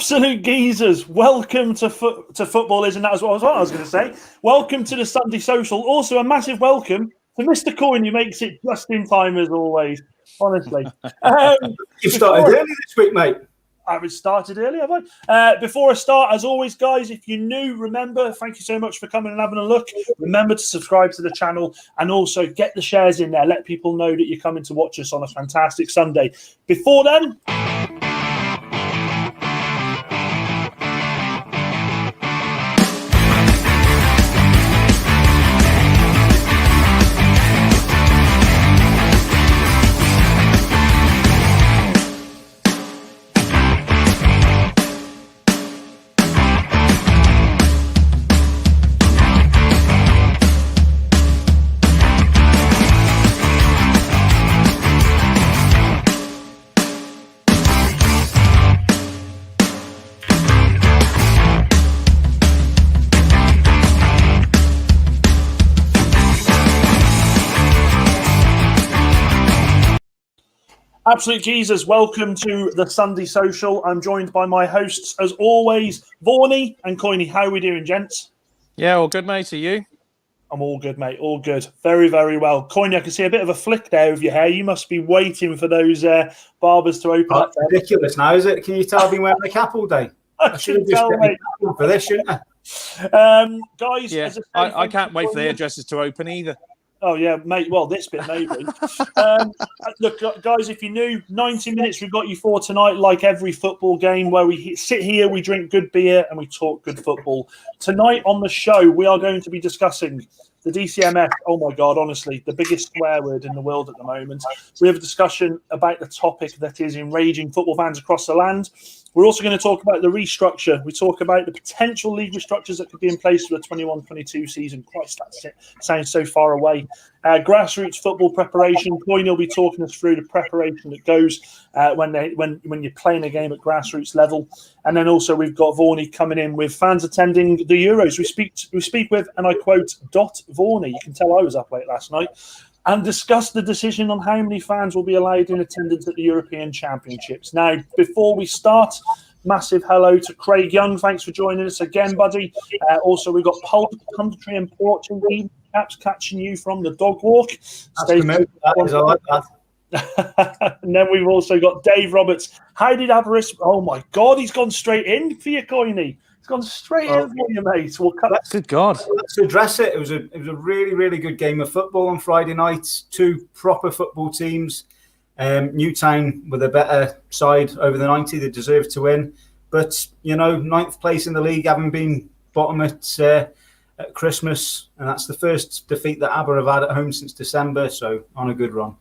Absolute geezers, welcome to Football Isn't That What I was going to say. Welcome to the Sunday Social. Also, a massive welcome to Mr. Coyne, who makes it just in time as always. Honestly, you've started early this week, mate. I've started early, have I? Before I start, as always, guys, if you're new, remember, thank you so much for coming and having a look. Remember to subscribe to the channel and also get the shares in there. Let people know that you're coming to watch us on a fantastic Sunday. Before then, absolute Jesus, welcome to the Sunday Social. I'm joined by my hosts, as always, Vorney and Coyne. How are we doing, gents? Yeah, all good, mate. Are you? I'm all good, mate. All good. Very, very well. Coyne, I can see a bit of a flick there of your hair. You must be waiting for those barbers to open up. That's ridiculous now, is it? Can you tell I've been wearing a cap all day? I should have just been for this, shouldn't I? Guys, Yeah, I can't wait for the hairdressers to open either. Oh, yeah, mate. Well, this bit, maybe. Look, guys, if you're new, 90 minutes we've got you for tonight, like every football game, where we sit here, we drink good beer, and we talk good football. Tonight on the show, we are going to be discussing the DCMS. Oh, my God, honestly, the biggest swear word in the world at the moment. We have a discussion about the topic that is enraging football fans across the land. We're also going to talk about the restructure. We talk about the potential league restructures that could be in place for the 21-22 season. Christ, that sounds so far away. Grassroots football preparation. Coyne will be talking us through the preparation that goes when you're playing a game at grassroots level. And then also we've got Vorney coming in with fans attending the Euros. We speak with, and I quote, Dot Vorney. You can tell I was up late last night. And discuss the decision on how many fans will be allowed in attendance at the European Championships. Now, before we start, massive hello to Craig Young. Thanks for joining us again, buddy. Also, we've got Punditry and Portugal, perhaps catching you from the dog walk. I like that. And then we've also got Dave Roberts. How did Aberystwyth? Oh, my God, he's gone straight in for you, Coyne. He's gone straight in for you, mate. Good God. Let's address it. It was a really, really good game of football on Friday night. Two proper football teams. Newtown with a better side over the 90. They deserved to win. But, ninth place in the league, having been bottom at Christmas. And that's the first defeat that Aber have had at home since December. So, on a good run.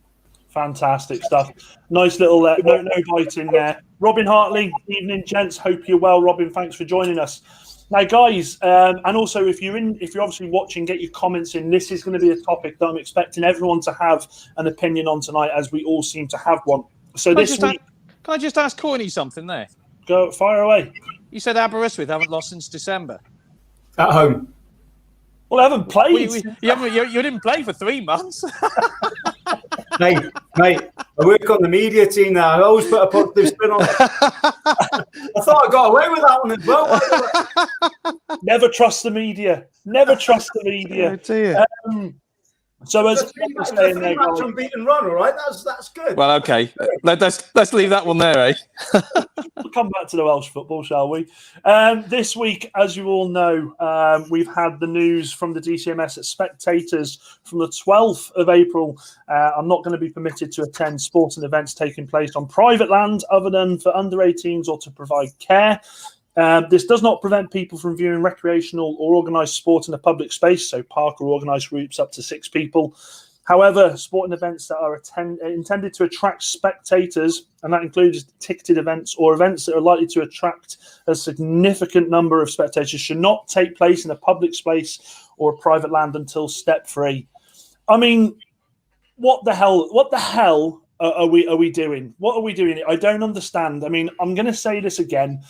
Fantastic stuff. Nice little no bite in there. Robin Hartley, evening, gents. Hope you're well, Robin. Thanks for joining us. Now, guys, and also if you're obviously watching, get your comments in. This is going to be a topic that I'm expecting everyone to have an opinion on tonight, as we all seem to have one. So can I just ask Coyne something there? Go fire away. You said Aberystwyth haven't lost since December. At home. Well, I haven't played. You didn't play for 3 months. Mate, I work on the media team now. I always put a positive spin on it. I thought I got away with that one as well. Never trust the media. Never trust the media. Oh, dear. So as saying there, unbeaten run, all right? That's good. Well, okay. Let's leave that one there, eh? We'll come back to the Welsh football, shall we? This week, as you all know, we've had the news from the DCMS that spectators from the 12th of April are not going to be permitted to attend sporting events taking place on private land other than for under 18s or to provide care. This does not prevent people from viewing recreational or organised sport in a public space, so park or organised groups up to 6 people. However, sporting events that are intended to attract spectators, and that includes ticketed events or events that are likely to attract a significant number of spectators, should not take place in a public space or a private land until step 3. I mean, what the hell are we doing? What are we doing? I don't understand. I mean, I'm going to say this again.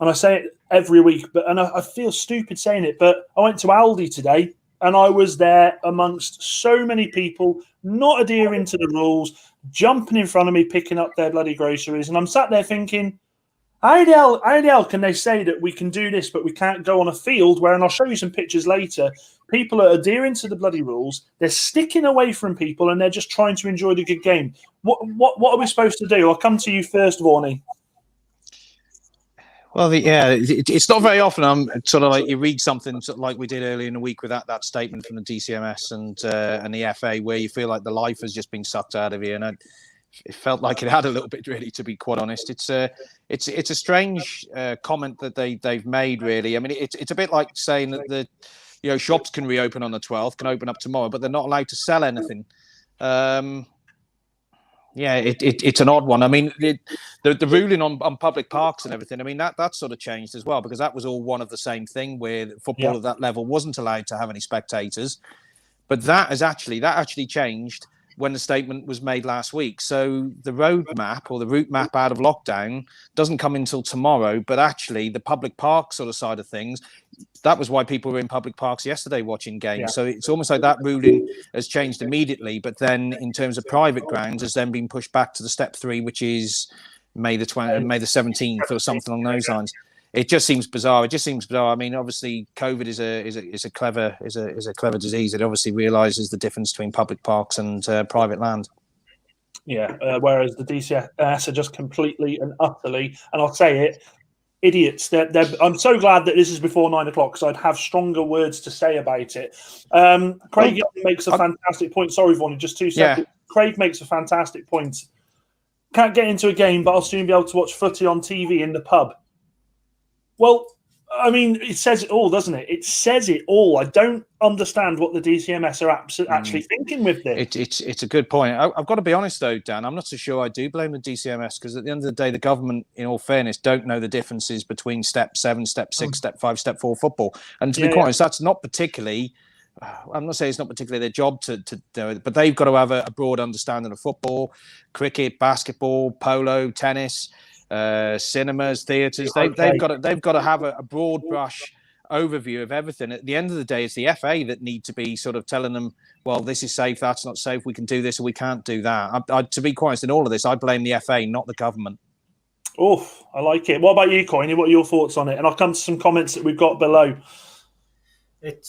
And I say it every week, and I feel stupid saying it, but I went to Aldi today and I was there amongst so many people not adhering to the rules, jumping in front of me, picking up their bloody groceries. And I'm sat there thinking, How the hell can they say that we can do this, but we can't go on a field where, and I'll show you some pictures later, people are adhering to the bloody rules, they're sticking away from people, and they're just trying to enjoy the good game. What are we supposed to do? I'll come to you first, Vorney. Well, it's not very often I'm sort of like you read something sort of like we did earlier in the week with that statement from the DCMS and the FA, where you feel like the life has just been sucked out of you, and it felt like it had a little bit, really, to be quite honest. It's a strange comment that they've made, really. I mean, it's a bit like saying that shops can reopen on the 12th, can open up tomorrow, but they're not allowed to sell anything. It's an odd one. I mean, the ruling on public parks and everything, I mean, that sort of changed as well, because that was all one of the same thing, where football at that level wasn't allowed to have any spectators. But that actually changed when the statement was made last week. So the roadmap or the route map out of lockdown doesn't come until tomorrow, but actually the public park sort of side of things, that was why people were in public parks yesterday watching games. Yeah. So it's almost like that ruling has changed immediately, but then in terms of private grounds has then been pushed back to the step 3, which is May the 17th or something along those lines. It just seems bizarre. I mean, obviously, COVID is a clever disease. It obviously realises the difference between public parks and private land. Yeah, whereas the DCMS are just completely and utterly, and I'll say it, idiots. I'm so glad that this is before 9 o'clock, because I'd have stronger words to say about it. Craig makes a fantastic point. Sorry, Vaughan, just 2 seconds. Yeah. Craig makes a fantastic point. Can't get into a game, but I'll soon be able to watch footy on TV in the pub. Well, I mean, it says it all, doesn't it? It says it all. I don't understand what the DCMS are actually thinking with this. It's a good point. I've got to be honest, though, Dan. I'm not so sure I do blame the DCMS, because at the end of the day, the government, in all fairness, don't know the differences between step 7, step 6, step 5, step 4 football. And to be quite honest, that's not particularly... I'm not saying it's not particularly their job to do it, but they've got to have a broad understanding of football, cricket, basketball, polo, tennis... cinemas, theatres. They've got to have a broad brush overview of everything. At the end of the day, it's the FA that need to be sort of telling them, well, this is safe, that's not safe, we can do this or we can't do that. To be quite honest, in all of this, I blame the FA, not the government. Oh, I like it. What about you, Coyne? What are your thoughts on it? And I'll come to some comments that we've got below. It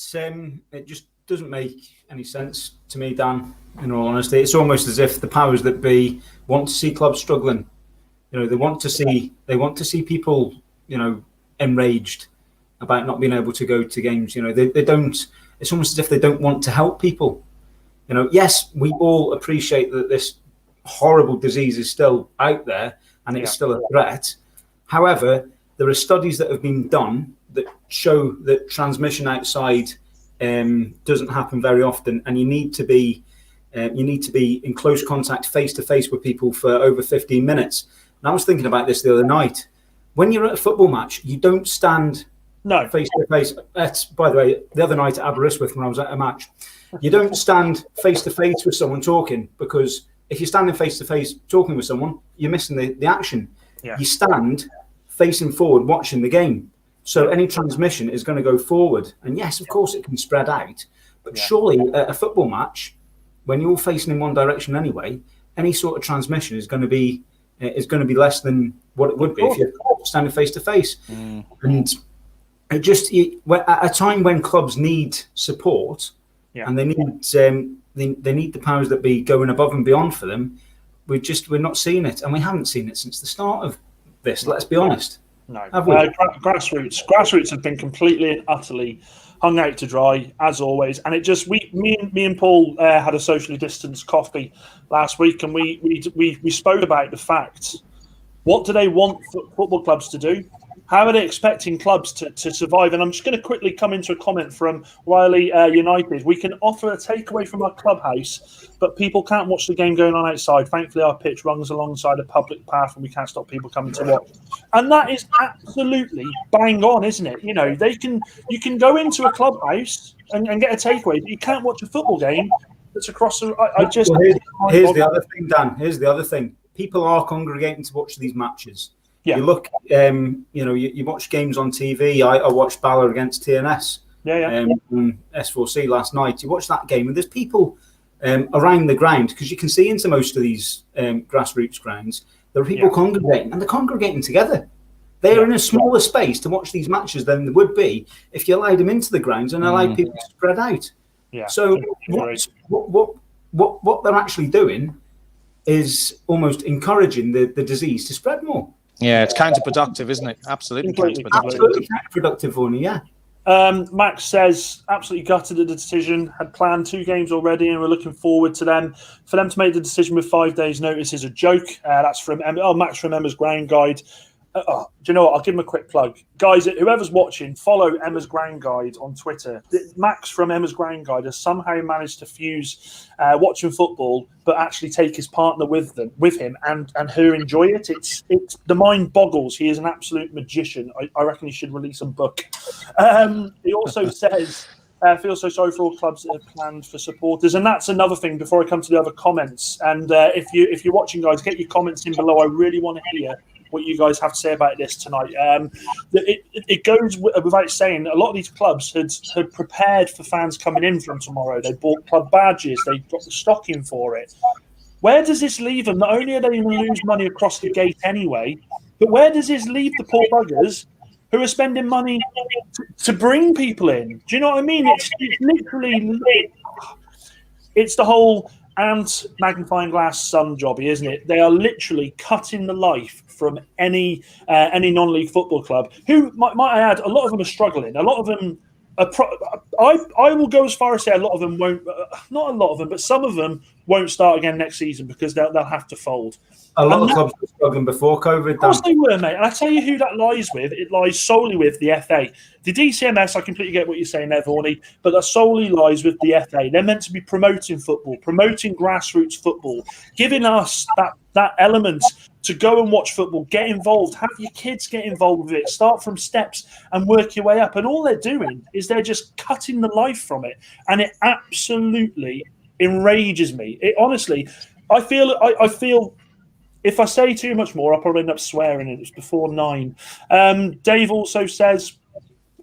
just doesn't make any sense to me, Dan, in all honesty. It's almost as if the powers that be want to see clubs struggling. They want to see people, enraged about not being able to go to games. They don't. It's almost as if they don't want to help people. Yes, we all appreciate that this horrible disease is still out there and it's still a threat. However, there are studies that have been done that show that transmission outside doesn't happen very often, and you need to be in close contact, face to face with people for over 15 minutes. And I was thinking about this the other night. When you're at a football match, you don't stand face to face. That's, by the way, the other night at Aberystwyth when I was at a match. You don't stand face to face with someone talking, because if you're standing face to face talking with someone, you're missing the action. Yeah. You stand facing forward watching the game. So any transmission is going to go forward. And yes, of course, it can spread out. But surely at a football match, when you're all facing in one direction anyway, any sort of transmission is going to be less than what it would be if you're standing face to face. And it just at a time when clubs need support and they need the powers that be going above and beyond for them, we're not seeing it, and we haven't seen it since the start of this. Let's be honest. No, Grassroots have been completely and utterly hung out to dry, as always. And it just me and Paul had a socially distanced coffee last week, and we spoke about the fact: what do they want football clubs to do? How are they expecting clubs to survive? And I'm just going to quickly come into a comment from Riley United. We can offer a takeaway from our clubhouse, but people can't watch the game going on outside. Thankfully, our pitch runs alongside a public path, and we can't stop people coming to watch. And that is absolutely bang on, isn't it? You can go into a clubhouse and get a takeaway, but you can't watch a football game that's across the. Here's the other thing, Dan. Here's the other thing. People are congregating to watch these matches. Yeah. You look, you watch games on TV. I watched Bala against TNS. S4C last night. You watch that game, and there's people around the ground, because you can see into most of these grassroots grounds. There are people congregating, and they're congregating together. They're in a smaller space to watch these matches than there would be if you allowed them into the grounds and allowed people to spread out. Yeah. So what they're actually doing is almost encouraging the disease to spread more. Yeah, it's counterproductive, isn't it? Absolutely counterproductive. Absolutely counterproductive, Vorney, yeah. Max says, absolutely gutted at the decision, had planned 2 games already and we're looking forward to them. For them to make the decision with 5 days' notice is a joke. That's from Max from Emma's Ground Guide. Do you know what? I'll give him a quick plug. Guys, whoever's watching, follow Emma's Ground Guide on Twitter. Max from Emma's Ground Guide has somehow managed to fuse watching football, but actually take his partner with him and her enjoy it. It's the mind boggles. He is an absolute magician. I reckon he should release a book. He also says, feel so sorry for all clubs that have planned for supporters. And that's another thing before I come to the other comments. And if you're watching, guys, get your comments in below. I really want to hear what you guys have to say about this tonight. It goes without saying, a lot of these clubs had prepared for fans coming in from tomorrow. They bought club badges. They got the stock in for it. Where does this leave them? Not only are they going to lose money across the gate anyway, but where does this leave the poor buggers who are spending money to bring people in? Do you know what I mean? It's literally... It's the whole ant magnifying glass sun jobby, isn't it? They are literally cutting the life from any non-league football club. Who might I add? A lot of them are struggling. A lot of them are. I will go as far as say a lot of them won't. Not a lot of them, but some of them won't start again next season because they'll have to fold. A lot of clubs were struggling before COVID. Of course they were, mate. And I tell you who that lies with. It lies solely with the FA. The DCMS, I completely get what you're saying there, Vorney, but that solely lies with the FA. They're meant to be promoting football, promoting grassroots football, giving us that element to go and watch football, get involved, have your kids get involved with it, start from steps and work your way up. And all they're doing is they're just cutting the life from it. And it absolutely enrages me. It honestly, I feel if I say too much more, I'll probably end up swearing, and it's before 9. Dave also says,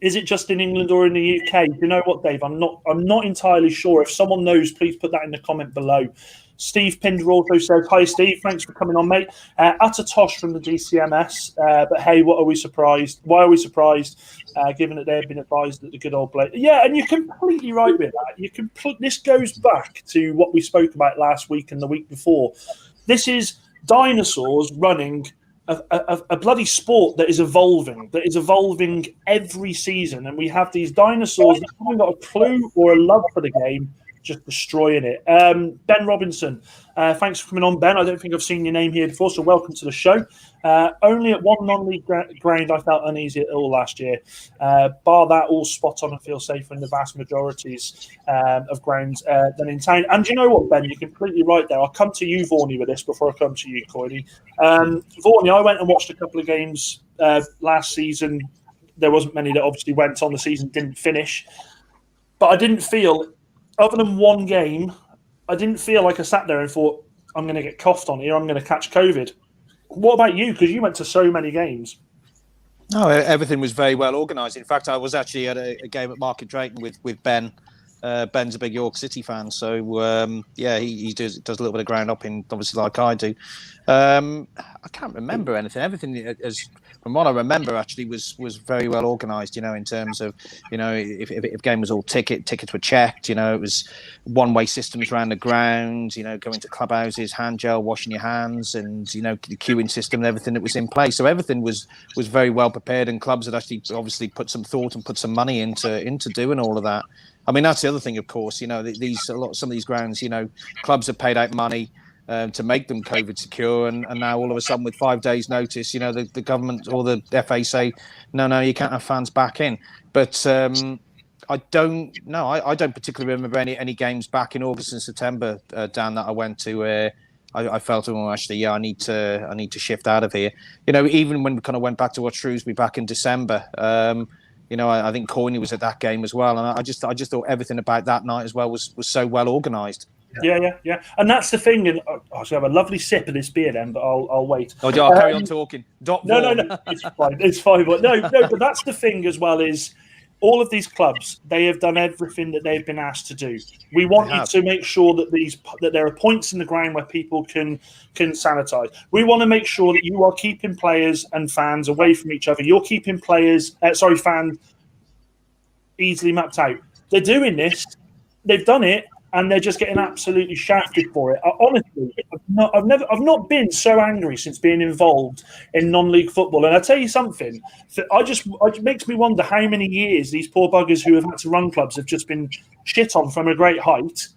is it just in England or in the UK? You know what, Dave? I'm not entirely sure. If someone knows, please put that in the comment below. Steve Pinder also says, hi, Steve. Thanks for coming on, mate. Utter tosh from the DCMS. But, hey, what are we surprised? Why are we surprised, given that they have been advised that the good old Blake... Yeah, and you're completely right with that. This goes back to what we spoke about last week and the week before. This is dinosaurs running a bloody sport that is evolving every season. And we have these dinosaurs that haven't got a clue or a love for the game, just destroying it. Ben Robinson, thanks for coming on, Ben. I don't think I've seen your name here before, so welcome to the show. Only at one non-league ground I felt uneasy at all last year. Bar that, all spot on and feel safer in the vast majorities of grounds than in town. And you know what, Ben? You're completely right there. I'll come to you, Vorney, with this before I come to you, Coyne. Vorney, I went and watched a couple of games last season. There wasn't many that obviously went on. The season didn't finish. But I didn't feel... Other than one game, I didn't feel like I sat there and thought, I'm going to get coughed on here, I'm going to catch COVID. What about you? Because you went to so many games. No, everything was very well organised. In fact, I was actually at a game at Market Drayton with Ben. Ben's a big York City fan, so he does a little bit of ground hopping, obviously, like I do. I can't remember anything. Everything, from what I remember, actually was very well organised. In terms of if game was all tickets were checked. It was one-way systems around the ground. Going to clubhouses, hand gel, washing your hands, and the queuing system and everything that was in place. So everything was very well prepared, and clubs had actually obviously put some thought and put some money into doing all of that. I mean, that's the other thing, of course. Some of these grounds, clubs have paid out money to make them COVID secure, and now all of a sudden, with 5 days' notice, the government or the FA say, no, you can't have fans back in. But I don't particularly remember any games back in August and September, Dan, that I went to where I felt, I need to shift out of here. Even when we kind of went back to watch Shrewsbury back in December. I think Coyne was at that game as well, and I just thought everything about that night as well was so well organised. Yeah, and that's the thing. And I should have a lovely sip of this beer then, but I'll wait. Oh, I'll carry on talking. No, it's fine. It's fine. But no, but that's the thing as well. Is all of these clubs, they have done everything that they've been asked to do. We want you to make sure that there are points in the ground where people can sanitize. We want to make sure that you are keeping players and fans away from each other. You're keeping fans easily mapped out. They're doing this. They've done it, and they're just getting absolutely shafted for it. Honestly, I've not been so angry since being involved in non-league football. And I tell you something, it makes me wonder how many years these poor buggers who have had to run clubs have just been shit on from a great height,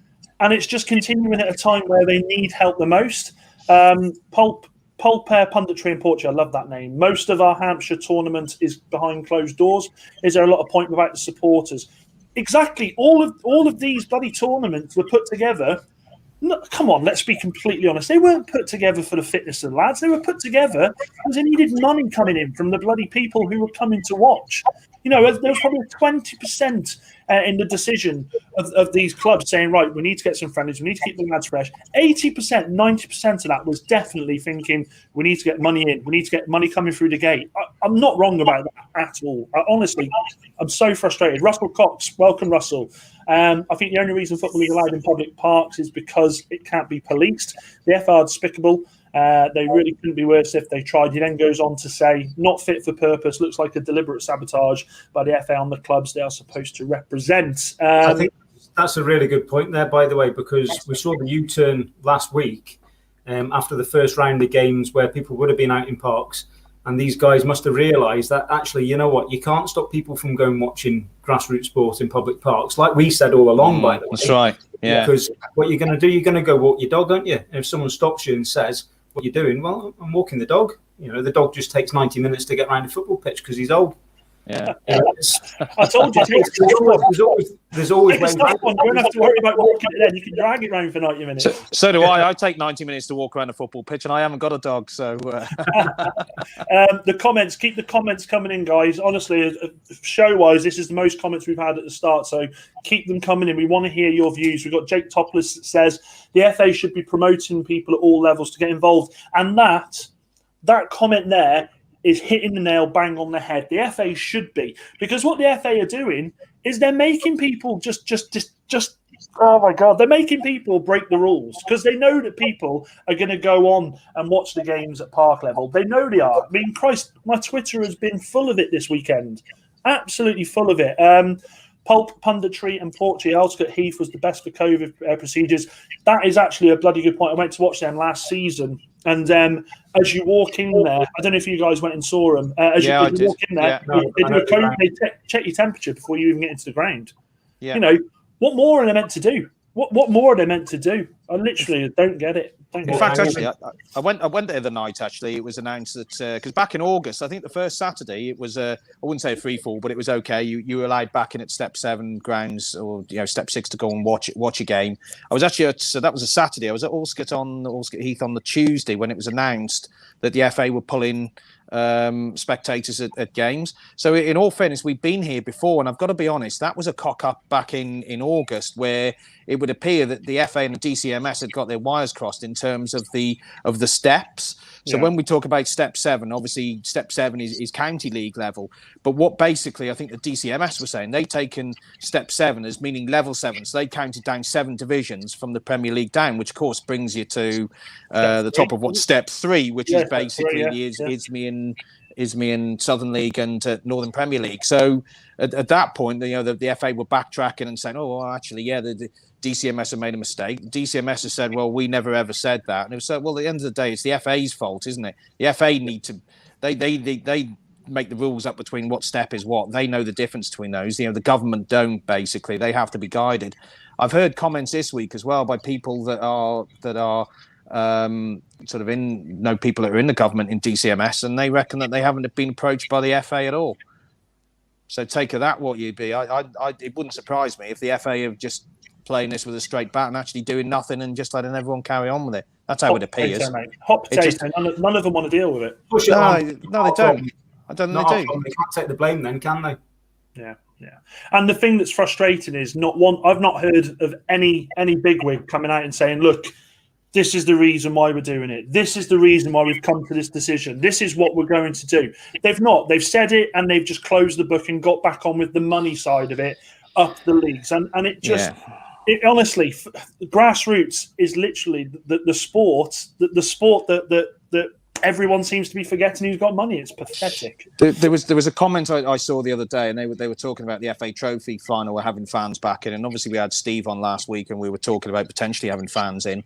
and it's just continuing at a time where they need help the most. Pulp Punditry in Portugal, I love that name. Most of our Hampshire tournament is behind closed doors. Is there a lot of point without the supporters? Exactly. All of these bloody tournaments were put together. No, come on, let's be completely honest. They weren't put together for the fitness of the lads. They were put together because they needed money coming in from the bloody people who were coming to watch. There was probably 20% in the decision of these clubs saying, right, we need to get some friendlies, we need to keep the lads fresh. 80%, 90% of that was definitely thinking we need to get money in, we need to get money coming through the gate. I'm not wrong about that at all. Honestly, I'm so frustrated. Russell Cox, welcome, Russell. I think the only reason football is allowed in public parks is because it can't be policed. The FA are despicable. They really couldn't be worse if they tried. He then goes on to say, not fit for purpose, looks like a deliberate sabotage by the FA on the clubs they are supposed to represent. I think that's a really good point there, by the way, because we saw the U-turn last week after the first round of games where people would have been out in parks. And these guys must have realised that actually, you know what, you can't stop people from going watching grassroots sport in public parks, like we said all along, by the way. That's right, yeah. Because what you're going to do, you're going to go walk your dog, aren't you? And if someone stops you and says, what you're doing, well, I'm walking the dog. The dog just takes 90 minutes to get around a football pitch because he's old. Yeah. I told you, there's always ways. You don't have to worry about walking it then. You can drag it around for 90 minutes. So do I. I take 90 minutes to walk around a football pitch, and I haven't got a dog. So the comments, keep the comments coming in, guys. Honestly, show-wise, this is the most comments we've had at the start. So keep them coming in. We want to hear your views. We've got Jake Topless that says the FA should be promoting people at all levels to get involved, and that comment there is hitting the nail bang on the head. The FA should be, because what the FA are doing is they're making people just oh my God, they're making people break the rules because they know that people are going to go on and watch the games at park level. They know they are. I mean, Christ, my Twitter has been full of it this weekend. Absolutely full of it. Pulp Punditry and Portugal at Heath was the best for COVID procedures. That is actually a bloody good point. I went to watch them last season. And as you walk in there, I don't know if you guys went and saw them. As you walk in there, they check your temperature before you even get into the ground. Yeah. What more are they meant to do? What more are they meant to do? I literally don't get it. In fact, actually, I went there the other night. Actually, it was announced that because back in August, I think the first Saturday, it was I wouldn't say a free fall, but it was okay. You were allowed back in at Step 7 grounds or Step 6 to go and watch a game. I was actually so that was a Saturday. I was at Allscott Heath on the Tuesday when it was announced that the FA were pulling spectators at games. So in all fairness, we've been here before, and I've got to be honest, that was a cock up back in August where it would appear that the FA and the DCMS had got their wires crossed in terms of the steps. So when we talk about Step 7, obviously Step 7 is county league level. But what basically I think the DCMS were saying, they've taken Step 7 as meaning level 7. So they counted down 7 divisions from the Premier League down, which of course brings you to the top of what Step 3, which is basically Isthmian and Southern League and Northern Premier League. So at that point, the FA were backtracking and saying, oh, well, actually, the DCMS have made a mistake. DCMS has said, well, we never ever said that. And it was so, well, at the end of the day, it's the FA's fault, isn't it? The FA need to, they make the rules up between what step is what. They know the difference between those. The government don't, basically. They have to be guided. I've heard comments this week as well by people that are sort of people that are in the government in DCMS, and they reckon that they haven't been approached by the FA at all. So take of that what you'd be. It wouldn't surprise me if the FA have just playing this with a straight bat and actually doing nothing and just letting everyone carry on with it. That's how it appears. Hot potato. None of them want to deal with it. No, they don't. I don't think they do. They can't take the blame then, can they? Yeah. And the thing that's frustrating is I've not heard of any bigwig coming out and saying, look, this is the reason why we're doing it. This is the reason why we've come to this decision. This is what we're going to do. They've not. They've said it, and they've just closed the book and got back on with the money side of it, up the leagues. And it just, it honestly, Grassroots is literally the sport that everyone seems to be forgetting who's got money. It's pathetic. There was a comment I saw the other day, and they were talking about the FA Trophy final. We're having fans back in, and obviously we had Steve on last week, and we were talking about potentially having fans in.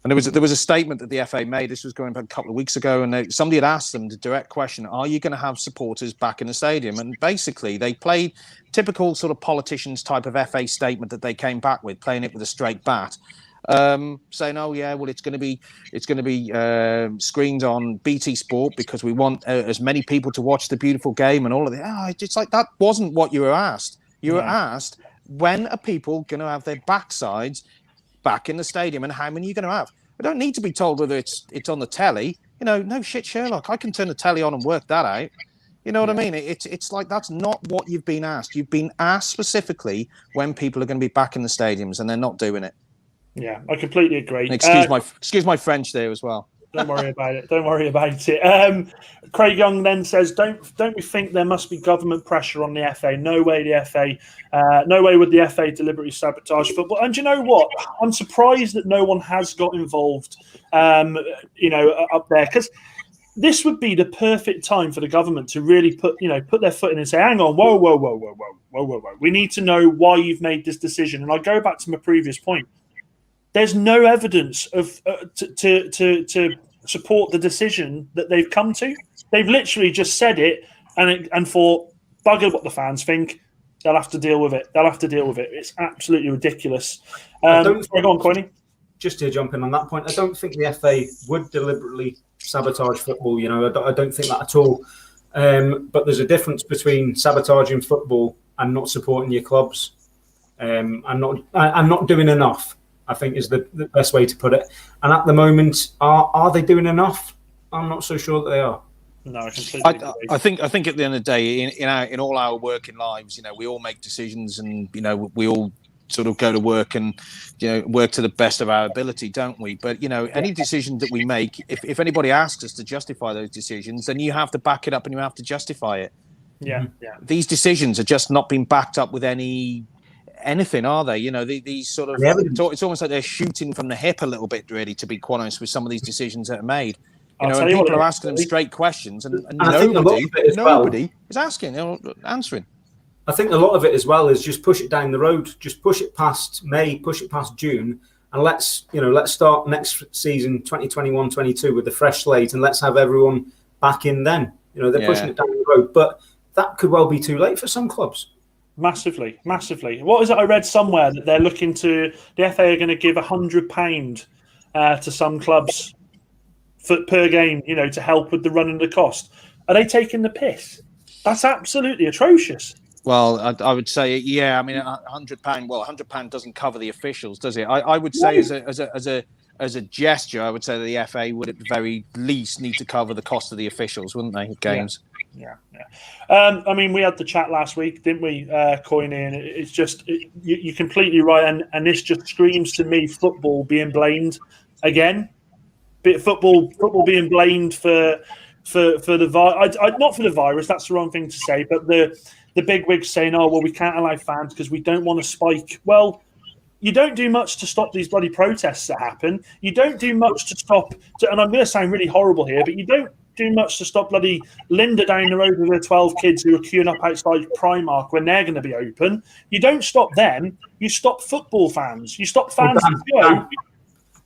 And there was a statement that the FA made. This was going back a couple of weeks ago, and somebody had asked them the direct question: "Are you going to have supporters back in the stadium?" And basically, they played typical sort of politicians type of FA statement that they came back with, playing it with a straight bat. Saying, "Oh yeah, well it's going to be screened on BT Sport because we want as many people to watch the beautiful game and all of that." It's like that wasn't what you were asked. You were asked, when are people going to have their backsides back in the stadium, and how many are you going to have? We don't need to be told whether it's on the telly. You know, no shit, Sherlock. I can turn the telly on and work that out. You know what I mean? It's like that's not what you've been asked. You've been asked specifically when people are going to be back in the stadiums, and they're not doing it. Yeah, I completely agree. And excuse my French there as well. Don't worry about it. Don't worry about it. Craig Young then says, don't we think there must be government pressure on the FA? No way no way would the FA deliberately sabotage football. And you know what? I'm surprised that no one has got involved, up there, because this would be the perfect time for the government to really put their foot in and say, hang on, whoa. We need to know why you've made this decision. And I go back to my previous point. There's no evidence of to support the decision that they've come to. They've literally just said it and thought, bugger what the fans think. They'll have to deal with it. It's absolutely ridiculous. Go on, Coiney. Just to jump in on that point, I don't think the FA would deliberately sabotage football. I don't think that at all. But there's a difference between sabotaging football and not supporting your clubs, and not doing enough, I think is the best way to put it. And at the moment, are they doing enough? I'm not so sure that they are. No, I completely agree. I think at the end of the day, in all our working lives, we all make decisions, and we all sort of go to work and work to the best of our ability, don't we? But any decision that we make, if anybody asks us to justify those decisions, then you have to back it up and you have to justify it. Yeah. These decisions are just not being backed up with anything, are they? These sort of it's almost like they're shooting from the hip a little bit, really, to be quite honest, with some of these decisions that are made. And people are asking them straight questions, and nobody is asking, answering. I think a lot of it as well is just push it down the road, just push it past May, push it past June, and let's start next season 2021-22 with the fresh slate, and let's have everyone back in then. They're pushing it down the road, but that could well be too late for some clubs. Massively. What was it I read somewhere that they're looking to? The FA are going to give £100 to some clubs per game, to help with the run and the cost. Are they taking the piss? That's absolutely atrocious. Well, I would say, yeah. I mean, £100. Well, £100 doesn't cover the officials, does it? I would say, as a gesture, I would say that the FA would at the very least need to cover the cost of the officials, wouldn't they? Games. Yeah. I mean, we had the chat last week, didn't we, Coiney? And it's just you're completely right, and this just screams to me football being blamed again. Football being blamed for the virus. Not for the virus. That's the wrong thing to say. But the big wigs saying, "Oh, well, we can't allow fans because we don't want to spike." Well, you don't do much to stop these bloody protests that happen. You don't do much to stop. And I'm going to sound really horrible here, but you don't do much to stop bloody Linda down the road with her 12 kids who are queuing up outside Primark when they're going to be open. You don't stop them. You stop football fans. You stop fans.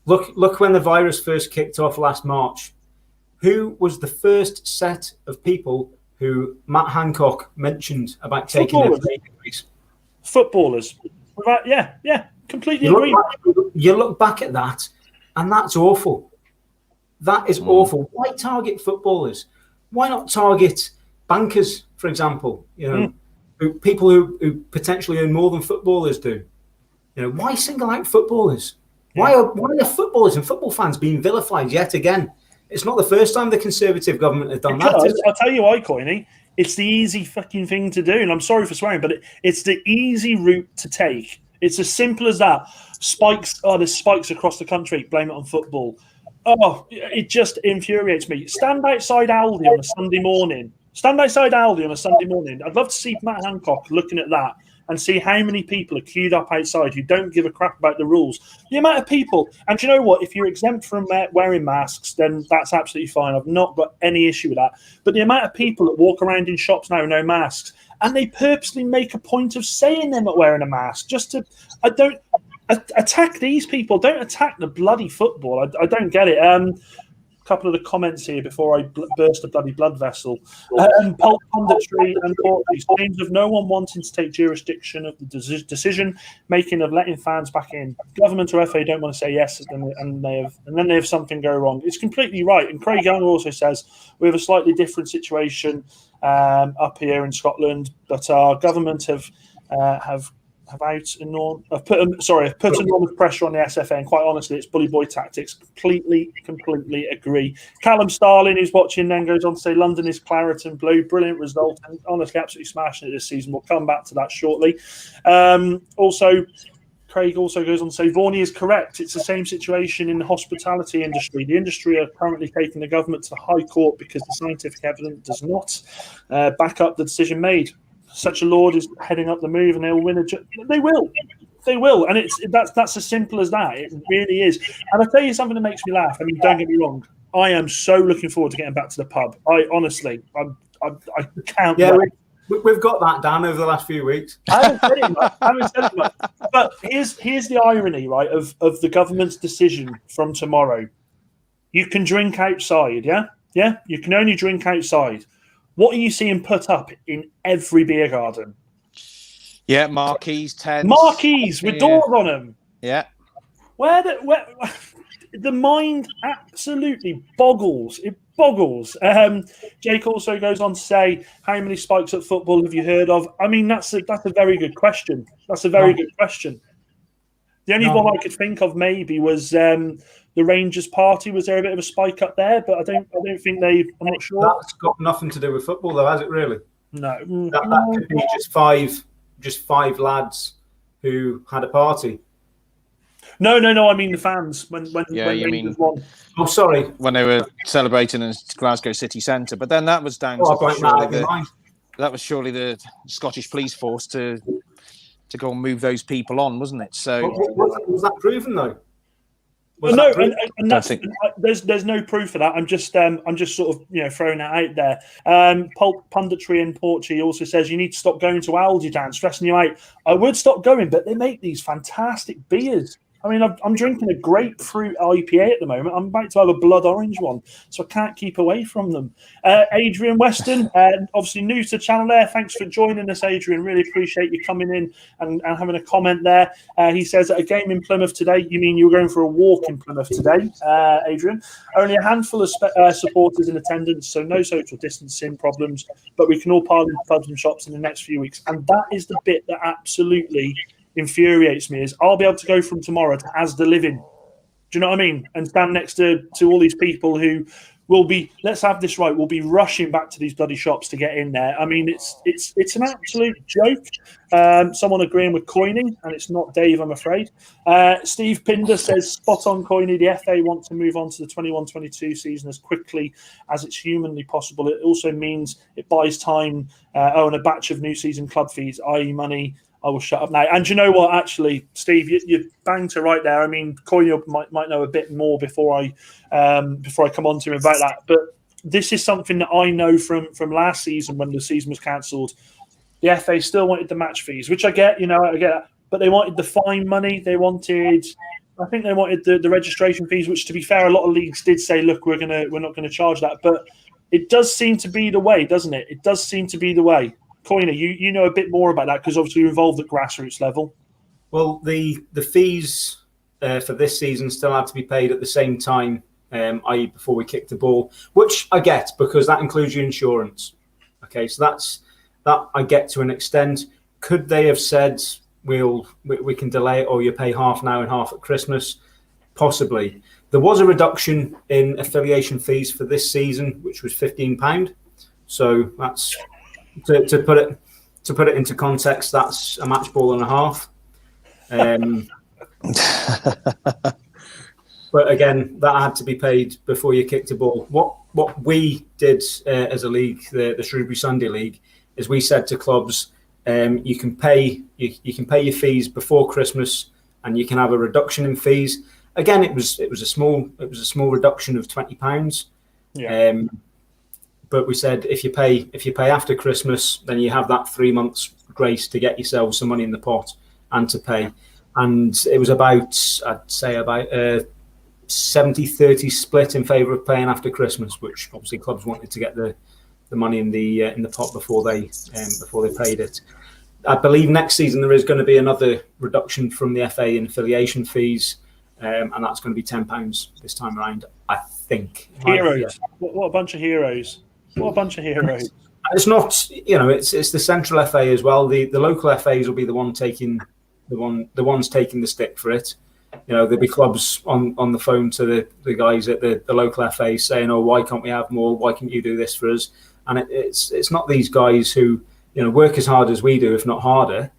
Look when the virus first kicked off last March. Who was the first set of people who Matt Hancock mentioned about taking their pay increase? Footballers. Yeah, completely agree. You look back at that, and that's awful. That is awful. Why target footballers? Why not target bankers, for example? People who potentially earn more than footballers do. Why single out footballers? Why are footballers and football fans being vilified yet again? It's not the first time the Conservative government have done that. I'll tell you why, Coiney. It's the easy fucking thing to do, and I'm sorry for swearing, but it's the easy route to take. It's as simple as that. Spikes. Oh, there's spikes across the country. Blame it on football. Oh, it just infuriates me. Stand outside Aldi on a Sunday morning. I'd love to see Matt Hancock looking at that and see how many people are queued up outside who don't give a crap about the rules. The amount of people, and do you know what? If you're exempt from wearing masks, then that's absolutely fine. I've not got any issue with that. But the amount of people that walk around in shops now with no masks, and they purposely make a point of saying they're not wearing a mask just to, attack these people. Don't attack the bloody football. I don't get it. Couple of the comments here before I burst a bloody blood vessel. Pulp punditry and claims of no one wanting to take jurisdiction of the decision making of letting fans back in. Government or FA don't want to say yes, and then they have something go wrong. It's completely right. And Craig Young also says we have a slightly different situation up here in Scotland, but our government have put enormous pressure on the SFA, and quite honestly, it's bully boy tactics. Completely agree. Callum Starling, who's watching, then goes on to say London is claret and blue. Brilliant result, and honestly, absolutely smashing it this season. We'll come back to that shortly. Also, Craig also goes on to say Vorney is correct. It's the same situation in the hospitality industry. The industry are currently taking the government to the High Court because the scientific evidence does not back up the decision made. Such a lord is heading up the move, and they'll win They will, and that's as simple as that. It really is. And I'll tell you something that makes me laugh. I mean, don't get me wrong. I am so looking forward to getting back to the pub. I can't. Yeah, wait. We've got that down over the last few weeks. I haven't said it much. But here's the irony, right, of the government's decision from tomorrow. You can drink outside, yeah? Yeah? You can only drink outside. What are you seeing put up in every beer garden? Yeah, marquees, tents. Marquees with doors on them. Yeah. Where the mind absolutely boggles. It boggles. Jake also goes on to say, how many spikes at football have you heard of? I mean, that's a very good question. Good question. The only one I could think of maybe was the Rangers party. Was there a bit of a spike up there? But I don't think I'm not sure. That's got nothing to do with football, though, has it? Really? No. That could be just five lads who had a party. No. I mean the fans when Rangers won. Oh, sorry. When they were celebrating in Glasgow city centre, but then that was down that was surely the Scottish police force to go and move those people on, wasn't it? So was that proven though? No, and there's no proof of that. I'm just sort of throwing that out there. Pulp punditry in Portugal also says you need to stop going to Aldi, Dan, stressing you out. I would stop going, but they make these fantastic beers. I mean, I'm drinking a grapefruit IPA at the moment. I'm about to have a blood orange one, so I can't keep away from them. Adrian Weston, obviously new to the channel there. Thanks for joining us, Adrian. Really appreciate you coming in and having a comment there. He says, at a game in Plymouth today, you mean you were going for a walk in Plymouth today, Adrian? Only a handful of supporters in attendance, so no social distancing problems, but we can all pile into pubs and shops in the next few weeks. And that is the bit that absolutely infuriates me, is I'll be able to go from tomorrow to Asda Living. Do you know what I mean? And stand next to all these people who will be, let's have this right, will be rushing back to these bloody shops to get in there. I mean, it's an absolute joke. Someone agreeing with Coiney, and it's not Dave, I'm afraid. Steve Pinder says, spot on, Coiney. The FA want to move on to the 21-22 season as quickly as it's humanly possible. It also means it buys time and a batch of new season club fees, i.e. money. I will shut up now. And you know what, actually, Steve, you banged to right there. I mean, Coyle might know a bit more before I come on to him about that. But this is something that I know from last season when the season was cancelled. The FA still wanted the match fees, which I get, but they wanted the fine money. They wanted, I think they wanted the registration fees, which, to be fair, a lot of leagues did say, look, we're not going to charge that. But it does seem to be the way, doesn't it? It does seem to be the way. Coiner, you know a bit more about that because obviously you're involved at grassroots level. Well, the fees for this season still have to be paid at the same time, i.e. before we kick the ball, which I get because that includes your insurance. Okay, so that I get to an extent. Could they have said we can delay it, or you pay half now and half at Christmas? Possibly. There was a reduction in affiliation fees for this season, which was £15. So that's to put it into context. That's a match ball and a half. But again, that had to be paid before you kicked a ball. What we did as a league, the Shrewsbury Sunday League, is we said to clubs, you can pay your fees before Christmas, and you can have a reduction in fees. Again, it was a small reduction of £20. Yeah. But we said if you pay after Christmas, then you have that 3 months grace to get yourselves some money in the pot and to pay. And it was about 70-30 split in favour of paying after Christmas, which obviously clubs wanted to get the money in the pot before they paid it. I believe next season there is going to be another reduction from the FA in affiliation fees, and that's going to be £10 this time around, I think. Heroes. Yeah. What a bunch of heroes. What a bunch of heroes. It's not, it's the central FA as well. The local FAs will be the ones taking the stick for it. There'll be clubs on the phone to the guys at the local FA saying, "Oh, why can't we have more? Why can't you do this for us?" And it's not these guys who work as hard as we do, if not harder,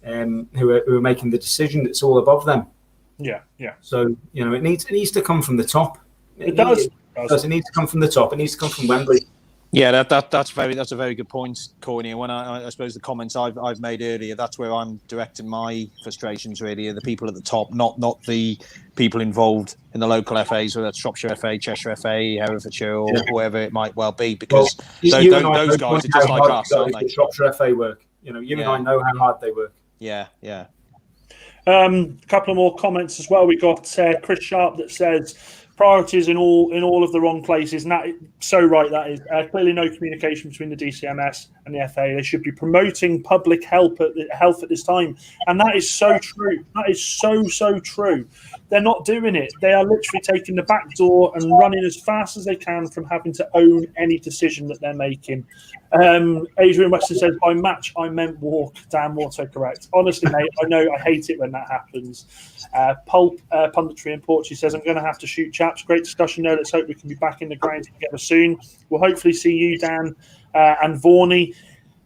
who are making the decision. It's all above them. Yeah. So it needs to come from the top. It does. It needs to come from the top. It needs to come from Wembley. Yeah, that's a very good point, Corny. When I suppose the comments I've made earlier, that's where I'm directing my frustrations. Really, are the people at the top, not the people involved in the local FAs, whether that's Shropshire FA, Cheshire FA, Herefordshire, or whoever it might well be. Because those guys are just like us, aren't they? Shropshire FA work. And I know how hard they work. Yeah. A couple of more comments as well. We got Chris Sharp that says priorities in all of the wrong places, and that is so right. That is clearly no communication between the DCMS and the FA. They should be promoting public health at this time, and that is so true. That is so true. They're not doing it. They are literally taking the back door and running as fast as they can from having to own any decision that they're making. Adrian Weston says, by match, I meant walk. Damn autocorrect. Honestly, mate, I know I hate it when that happens. Pulp Punditry in Portuguese says, I'm going to have to shoot, chaps. Great discussion, though. Let's hope we can be back in the ground together soon. We'll hopefully see you, Dan, and Vorney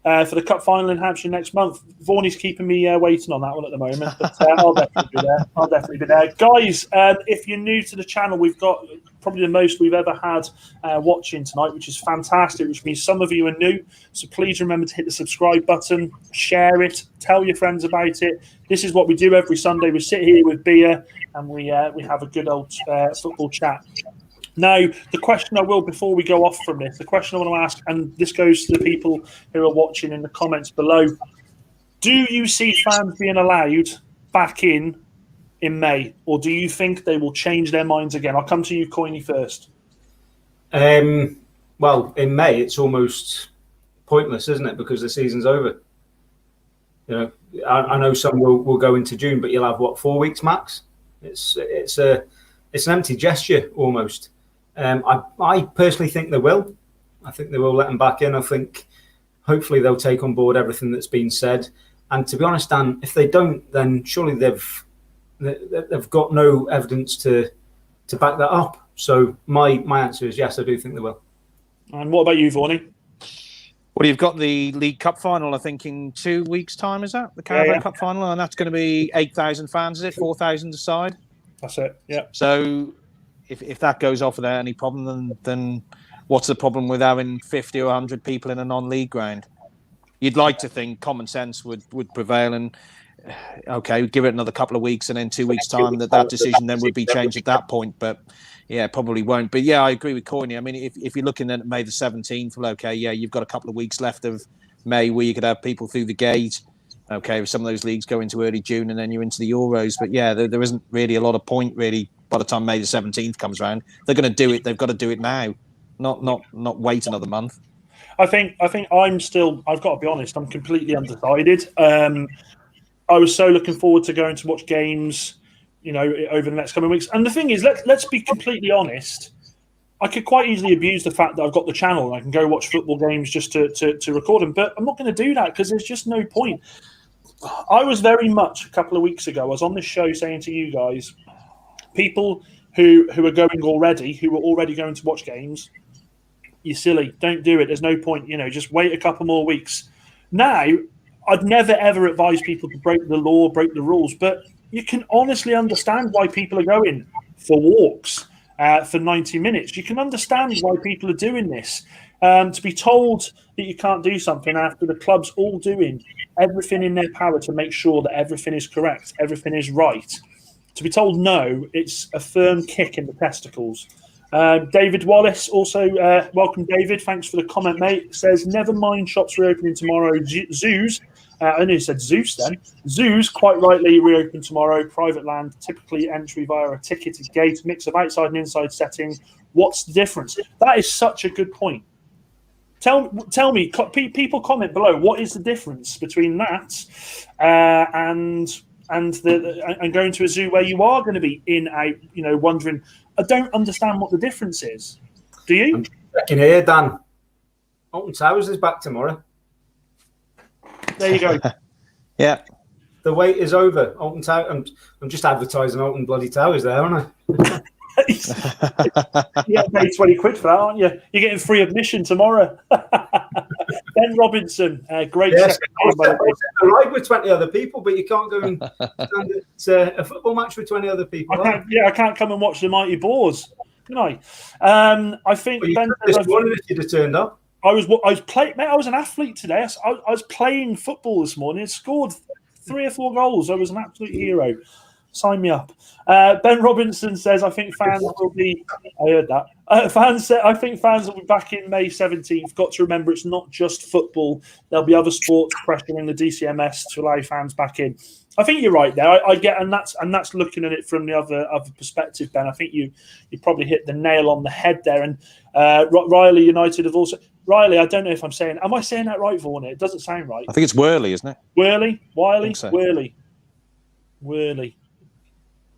for the Cup final in Hampshire next month. Vorney's keeping me waiting on that one at the moment, but I'll definitely be there. Guys, if you're new to the channel, we've got probably the most we've ever had watching tonight, which is fantastic, which means some of you are new. So please remember to hit the subscribe button, share it, tell your friends about it. This is what we do every Sunday. We sit here with beer and we have a good old football chat. Now, the question I will, before we go off from this, the question I want to ask, and this goes to the people who are watching in the comments below, do you see fans being allowed back in May, or do you think they will change their minds again? I'll come to you, Coiny, first. Well, in May, it's almost pointless, isn't it? Because the season's over. I know some will go into June, but you'll have, 4 weeks max? It's an empty gesture, almost. I personally think they will. I think they will let them back in. I think hopefully they'll take on board everything that's been said. And to be honest, Dan, if they don't, then surely they've got no evidence to back that up. So my answer is yes, I do think they will. And what about you, Vorney? Well, you've got the League Cup final, I think, in 2 weeks' time, is that? The Carabao Cup final, and that's going to be 8,000 fans, is it? 4,000 aside? That's it, yeah. So if that goes off without any problem, then what's the problem with having 50 or 100 people in a non-league ground? You'd like to think common sense would prevail and, okay, give it another couple of weeks and in 2 weeks' time that decision then would be changed at that point. But, yeah, probably won't. But, yeah, I agree with Coiny. I mean, if you're looking at May the 17th, well, okay, yeah, you've got a couple of weeks left of May where you could have people through the gate. Okay, some of those leagues go into early June and then you're into the Euros. But, yeah, there isn't really a lot of point, really, by the time May the 17th comes around. They're going to do it. They've got to do it now, not wait another month. I think I'm still, I've got to be honest, I'm completely undecided. I was so looking forward to going to watch games, over the next coming weeks. And the thing is, let's be completely honest. I could quite easily abuse the fact that I've got the channel and I can go watch football games just to record them. But I'm not going to do that because there's just no point. I was very much a couple of weeks ago, I was on this show saying to you guys, people who are going already, who are already going to watch games, you're silly. Don't do it. There's no point. Just wait a couple more weeks. Now, I'd never ever advise people to break the law, break the rules, but you can honestly understand why people are going for walks for 90 minutes. You can understand why people are doing this. To be told that you can't do something after the club's all doing everything in their power to make sure that everything is correct, everything is right. To be told no, it's a firm kick in the testicles. David Wallace, also welcome, David. Thanks for the comment, mate. Says, never mind shops reopening tomorrow. Zoos, I know you said Zeus then. Zoos, quite rightly, reopen tomorrow. Private land, typically entry via a ticketed gate, mix of outside and inside setting. What's the difference? That is such a good point. Tell me, people comment below, what is the difference between that and going to a zoo where you are going to be in, out, wondering, I don't understand what the difference is. Do you? I'm checking here, Dan. Alton Towers is back tomorrow. There you go. Yeah. The wait is over. Alton Towers. I'm just advertising Alton bloody Towers there, aren't I? You pay 20 quid for that, aren't you? You're getting free admission tomorrow. Ben Robinson, great. Yes, I ride with 20 other people, but you can't go and stand at a football match with 20 other people. I can't come and watch the Mighty Boars, can I? I think well, Ben. This morning, if you'd have turned up. I was playing. Mate, I was an athlete today. I was playing football this morning. I scored 3 or 4 goals. I was an absolute hero. Sign me up. Ben Robinson says, I think fans will be... I heard that. I think fans will be back in May 17th. Got to remember, it's not just football. There'll be other sports pressuring the DCMS to allow fans back in. I think you're right there. I get, and that's looking at it from the other perspective, Ben. I think you probably hit the nail on the head there. And Riley United have also... Riley, I don't know if I'm saying... Am I saying that right, Vaughan? It doesn't sound right. I think it's Worley, isn't it? Wiley? So. Worley.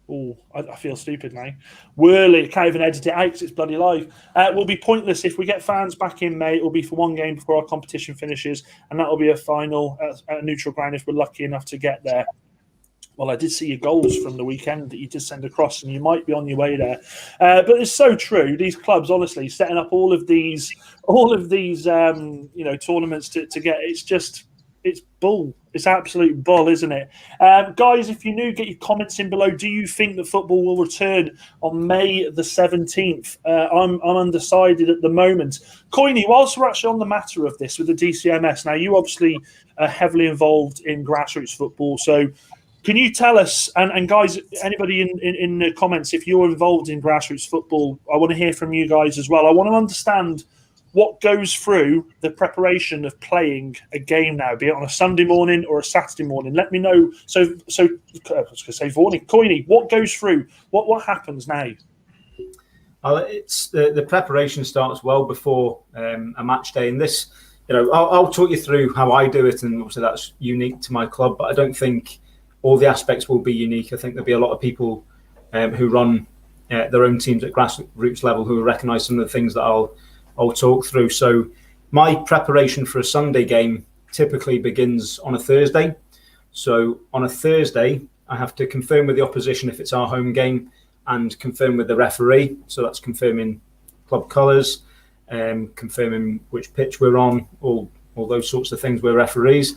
Oh, I feel stupid now. Worley, can't even edit it out because it's bloody live. Will be pointless if we get fans back in May. It will be for 1 game before our competition finishes, and that will be a final at a neutral ground if we're lucky enough to get there. Well, I did see your goals from the weekend that you did send across, and you might be on your way there. But it's so true. These clubs, honestly, setting up all of these tournaments to get it's bull. It's absolute bull, isn't it? Guys, if you're new, get your comments in below. Do you think that football will return on May the 17th? I'm undecided at the moment. Coiny, whilst we're actually on the matter of this with the DCMS, now you obviously are heavily involved in grassroots football, so can you tell us, and guys, anybody in the comments, if you're involved in grassroots football, I want to hear from you guys as well. I want to understand what goes through the preparation of playing a game now, be it on a Sunday morning or a Saturday morning. Let me know. So I was going to say, Coiny, what goes through? What happens now? It's the preparation starts well before a match day, and this, I'll talk you through how I do it, and obviously that's unique to my club. But I don't think all the aspects will be unique. I think there'll be a lot of people who run their own teams at grassroots level who will recognise some of the things that I'll talk through. So my preparation for a Sunday game typically begins on a Thursday. So on a Thursday, I have to confirm with the opposition if it's our home game and confirm with the referee. So that's confirming club colours, confirming which pitch we're on, all those sorts of things. We're referees.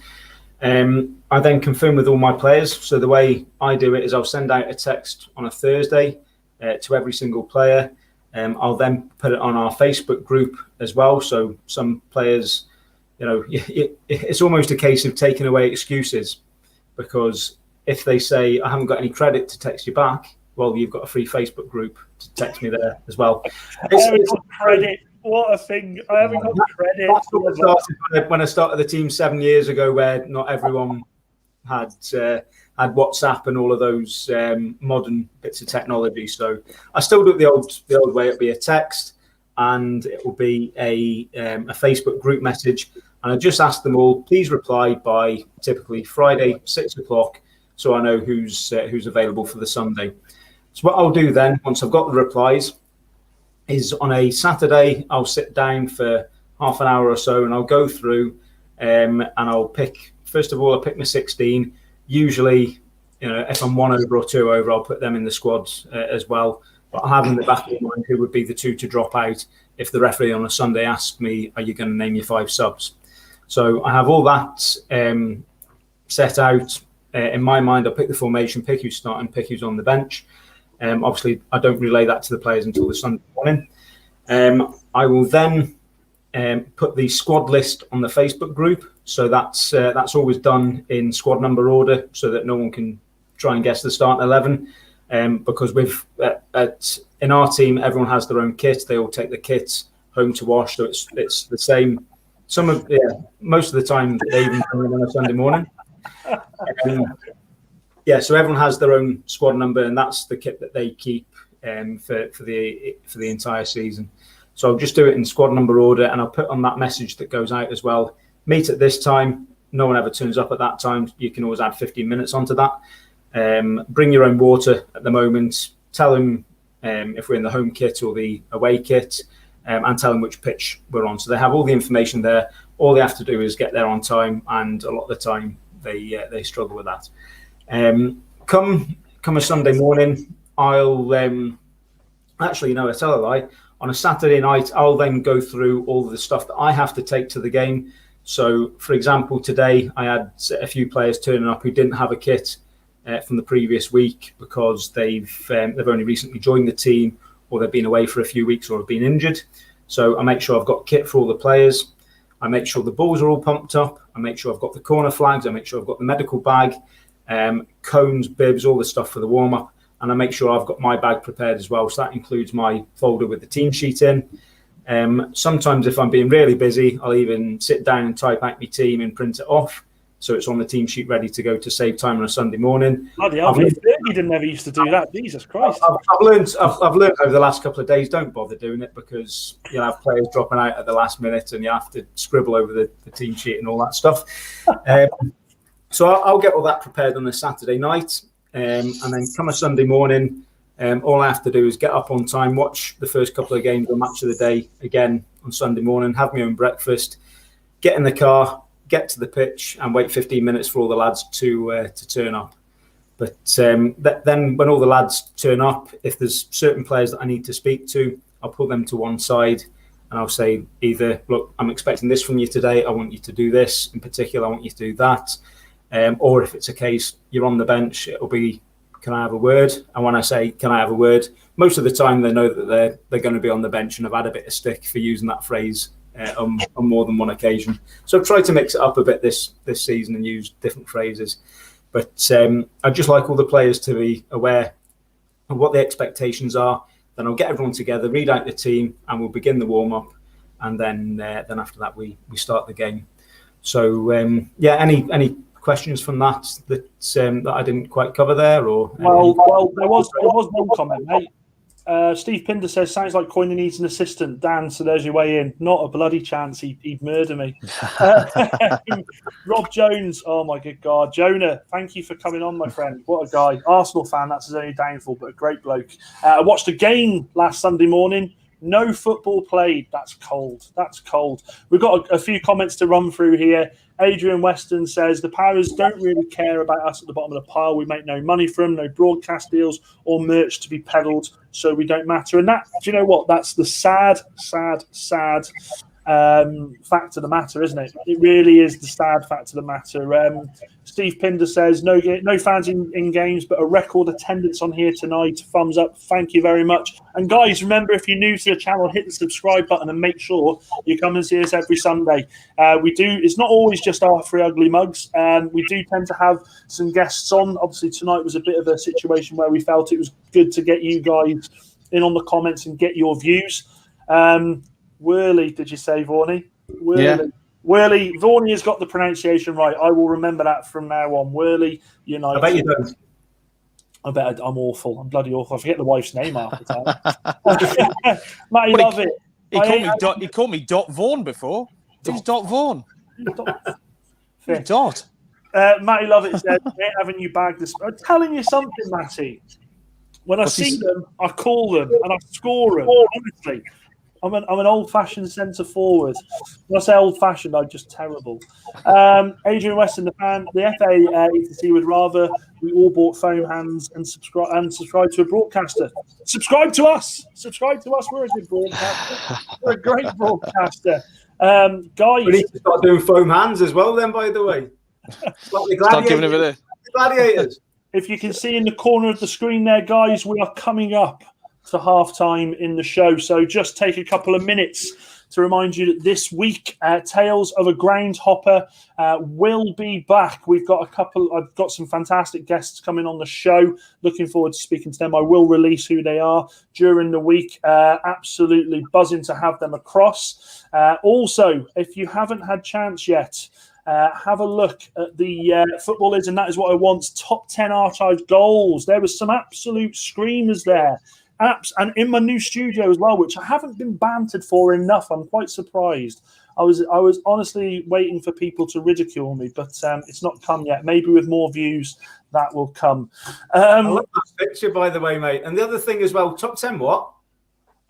I then confirm with all my players. So the way I do it is I'll send out a text on a Thursday to every single player. I'll then put it on our Facebook group as well. So some players, it's almost a case of taking away excuses, because if they say, I haven't got any credit to text you back, well, you've got a free Facebook group to text me there as well. I haven't got credit. What a thing. I haven't got credit. That's what started when I started the team 7 years ago, where not everyone had WhatsApp and all of those modern bits of technology. So I still do it the old way. It'll be a text, and it will be a Facebook group message. And I just ask them all, please reply by typically Friday, 6 o'clock, so I know who's available for the Sunday. So what I'll do then, once I've got the replies, is on a Saturday, I'll sit down for half an hour or so, and I'll go through and I'll pick, first of all, I'll pick my 16. Usually, if I'm 1 over or 2 over, I'll put them in the squads as well. But I have in the back of my mind who would be the 2 to drop out if the referee on a Sunday asks me, are you going to name your 5 subs? So I have all that set out. In my mind, I'll pick the formation, pick who's starting, pick who's on the bench. Obviously, I don't relay that to the players until the Sunday morning. I will then put the squad list on the Facebook group. So that's always done in squad number order, so that no one can try and guess the starting 11. Because in our team, everyone has their own kit. They all take the kits home to wash, so it's the same. Most of the time they even come in on a Sunday morning. So everyone has their own squad number, and that's the kit that they keep for the entire season. So I'll just do it in squad number order, and I'll put on that message that goes out as well. Meet at this time. No one ever turns up at that time. You can always add 15 minutes onto that. Bring your own water at the moment. Tell them if we're in the home kit or the away kit, and tell them which pitch we're on. So they have all the information there. All they have to do is get there on time, and a lot of the time they struggle with that. Come a Sunday morning, I'll actually, no, I tell a lie. On a Saturday night, I'll then go through all of the stuff that I have to take to the game. So, for example, today I had a few players turning up who didn't have a kit from the previous week because they've only recently joined the team, or they've been away for a few weeks, or have been injured. So I make sure I've got kit for all the players. I make sure the balls are all pumped up. I make sure I've got the corner flags. I make sure I've got the medical bag, cones, bibs, all the stuff for the warm-up. And I make sure I've got my bag prepared as well. So that includes my folder with the team sheet in. Sometimes if I'm being really busy, I'll even sit down and type out my team and print it off, so it's on the team sheet ready to go to save time on a Sunday morning. Bloody hell, you didn't never used to do that. Jesus Christ. I've learned over the last couple of days, don't bother doing it, because you'll have players dropping out at the last minute and you have to scribble over the team sheet and all that stuff. So I'll get all that prepared on a Saturday night. And then come a Sunday morning, all I have to do is get up on time, watch the first couple of games or match of the day again on Sunday morning, have my own breakfast, get in the car, get to the pitch, and wait 15 minutes for all the lads to turn up. But then when all the lads turn up, if there's certain players that I need to speak to, I'll pull them to one side and I'll say either, look, I'm expecting this from you today. I want you to do this in particular. I want you to do that. Or if it's a case you're on the bench, it'll be, can I have a word? And when I say, can I have a word, most of the time they know that they're going to be on the bench, and I've had a bit of stick for using that phrase on more than one occasion. So I've tried to mix it up a bit this season and use different phrases. But I'd just like all the players to be aware of what the expectations are. Then I'll get everyone together, read out the team, and we'll begin the warm-up. And then after that, we start the game. So, any questions from that I didn't quite cover there? Or well, there was one comment, mate. Steve Pinder says, sounds like Coyne needs an assistant. Dan, so there's your way in. Not a bloody chance. He'd murder me. Rob Jones, oh my good God. Jonah, thank you for coming on, my friend. What a guy. Arsenal fan, that's his only downfall, but a great bloke. I watched a game last Sunday morning. No football played. That's cold. That's cold. We've got a few comments to run through here. Adrian Weston says, the powers don't really care about us at the bottom of the pile. We make no money from, no broadcast deals or merch to be peddled, so we don't matter. And that, do you know what? That's the sad fact of the matter, isn't it? It really is the sad fact of the matter. Steve Pinder says, no fans in games, but a record attendance on here tonight. Thumbs up. Thank you very much. And guys, remember, if you're new to the channel, hit the subscribe button and make sure you come and see us every Sunday. It's not always just our three ugly mugs. We do tend to have some guests on. Obviously, tonight was a bit of a situation where we felt it was good to get you guys in on the comments and get your views. Worley, did you say, Vorney? Worley. Yeah. Worley. Vorney has got the pronunciation right. I will remember that from now on. Worley United. I bet you don't. I bet I'm awful. I'm bloody awful. I forget the wife's name half the time. Matty love it. He called me Dot Vaughan before. Who's Dot Vaughan? Dot. Matty Lovett said, we ain't having you bagged this. I'm telling you something, Matty. When I see them, I call them and I score them. Honestly. I'm an old-fashioned centre forward. When I say old-fashioned, I'm just terrible. Adrian Weston, the FA ETC would rather we all bought foam hands and subscribe to a broadcaster. Subscribe to us. Subscribe to us. We're a good broadcaster. We're a great broadcaster. Guys, we need to start doing foam hands as well. Then, by the way, Start giving a bit of gladiators. If you can see in the corner of the screen there, guys, we are coming up to half-time in the show. So just take a couple of minutes to remind you that this week, Tales of a Groundhopper will be back. I've got some fantastic guests coming on the show. Looking forward to speaking to them. I will release who they are during the week. Absolutely buzzing to have them across. Also, if you haven't had chance yet, have a look at the Football Is and That Is What I Want top 10 archived goals. There was some absolute screamers there. And in my new studio as well, which I haven't been bantered for enough. I'm quite surprised. I was honestly waiting for people to ridicule me, but it's not come yet. Maybe with more views, that will come. I love that picture, by the way, mate. And the other thing as well, top 10 what?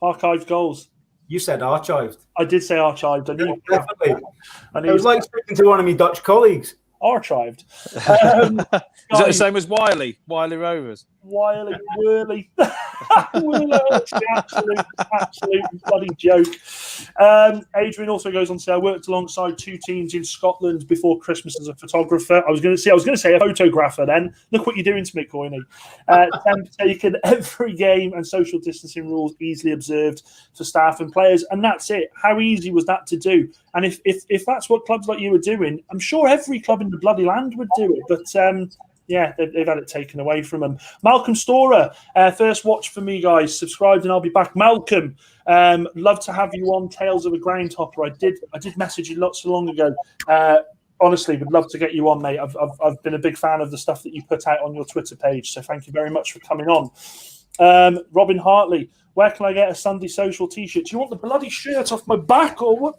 Archived goals. You said archived. I did say archived. Definitely. It was like speaking to one of my Dutch colleagues. Archived. Is that the same as Wiley Rovers? Wiley, Whirly. absolute bloody joke. Adrian also goes on to say, I worked alongside 2 teams in Scotland before Christmas as a photographer. I was going to say a photographer then. Look what you're doing to me, Coyne. Temp taken, every game and social distancing rules easily observed for staff and players. And that's it. How easy was that to do? And if that's what clubs like you were doing, I'm sure every club in the bloody land would do it. But yeah, they've had it taken away from them. Malcolm Storer, first watch for me, guys. Subscribed and I'll be back. Malcolm, love to have you on Tales of a Groundhopper. I did message you not so long ago. Honestly, would love to get you on, mate. I've been a big fan of the stuff that you put out on your Twitter page. So thank you very much for coming on. Robin Hartley, where can I get a Sunday Social T-shirt? Do you want the bloody shirt off my back or what?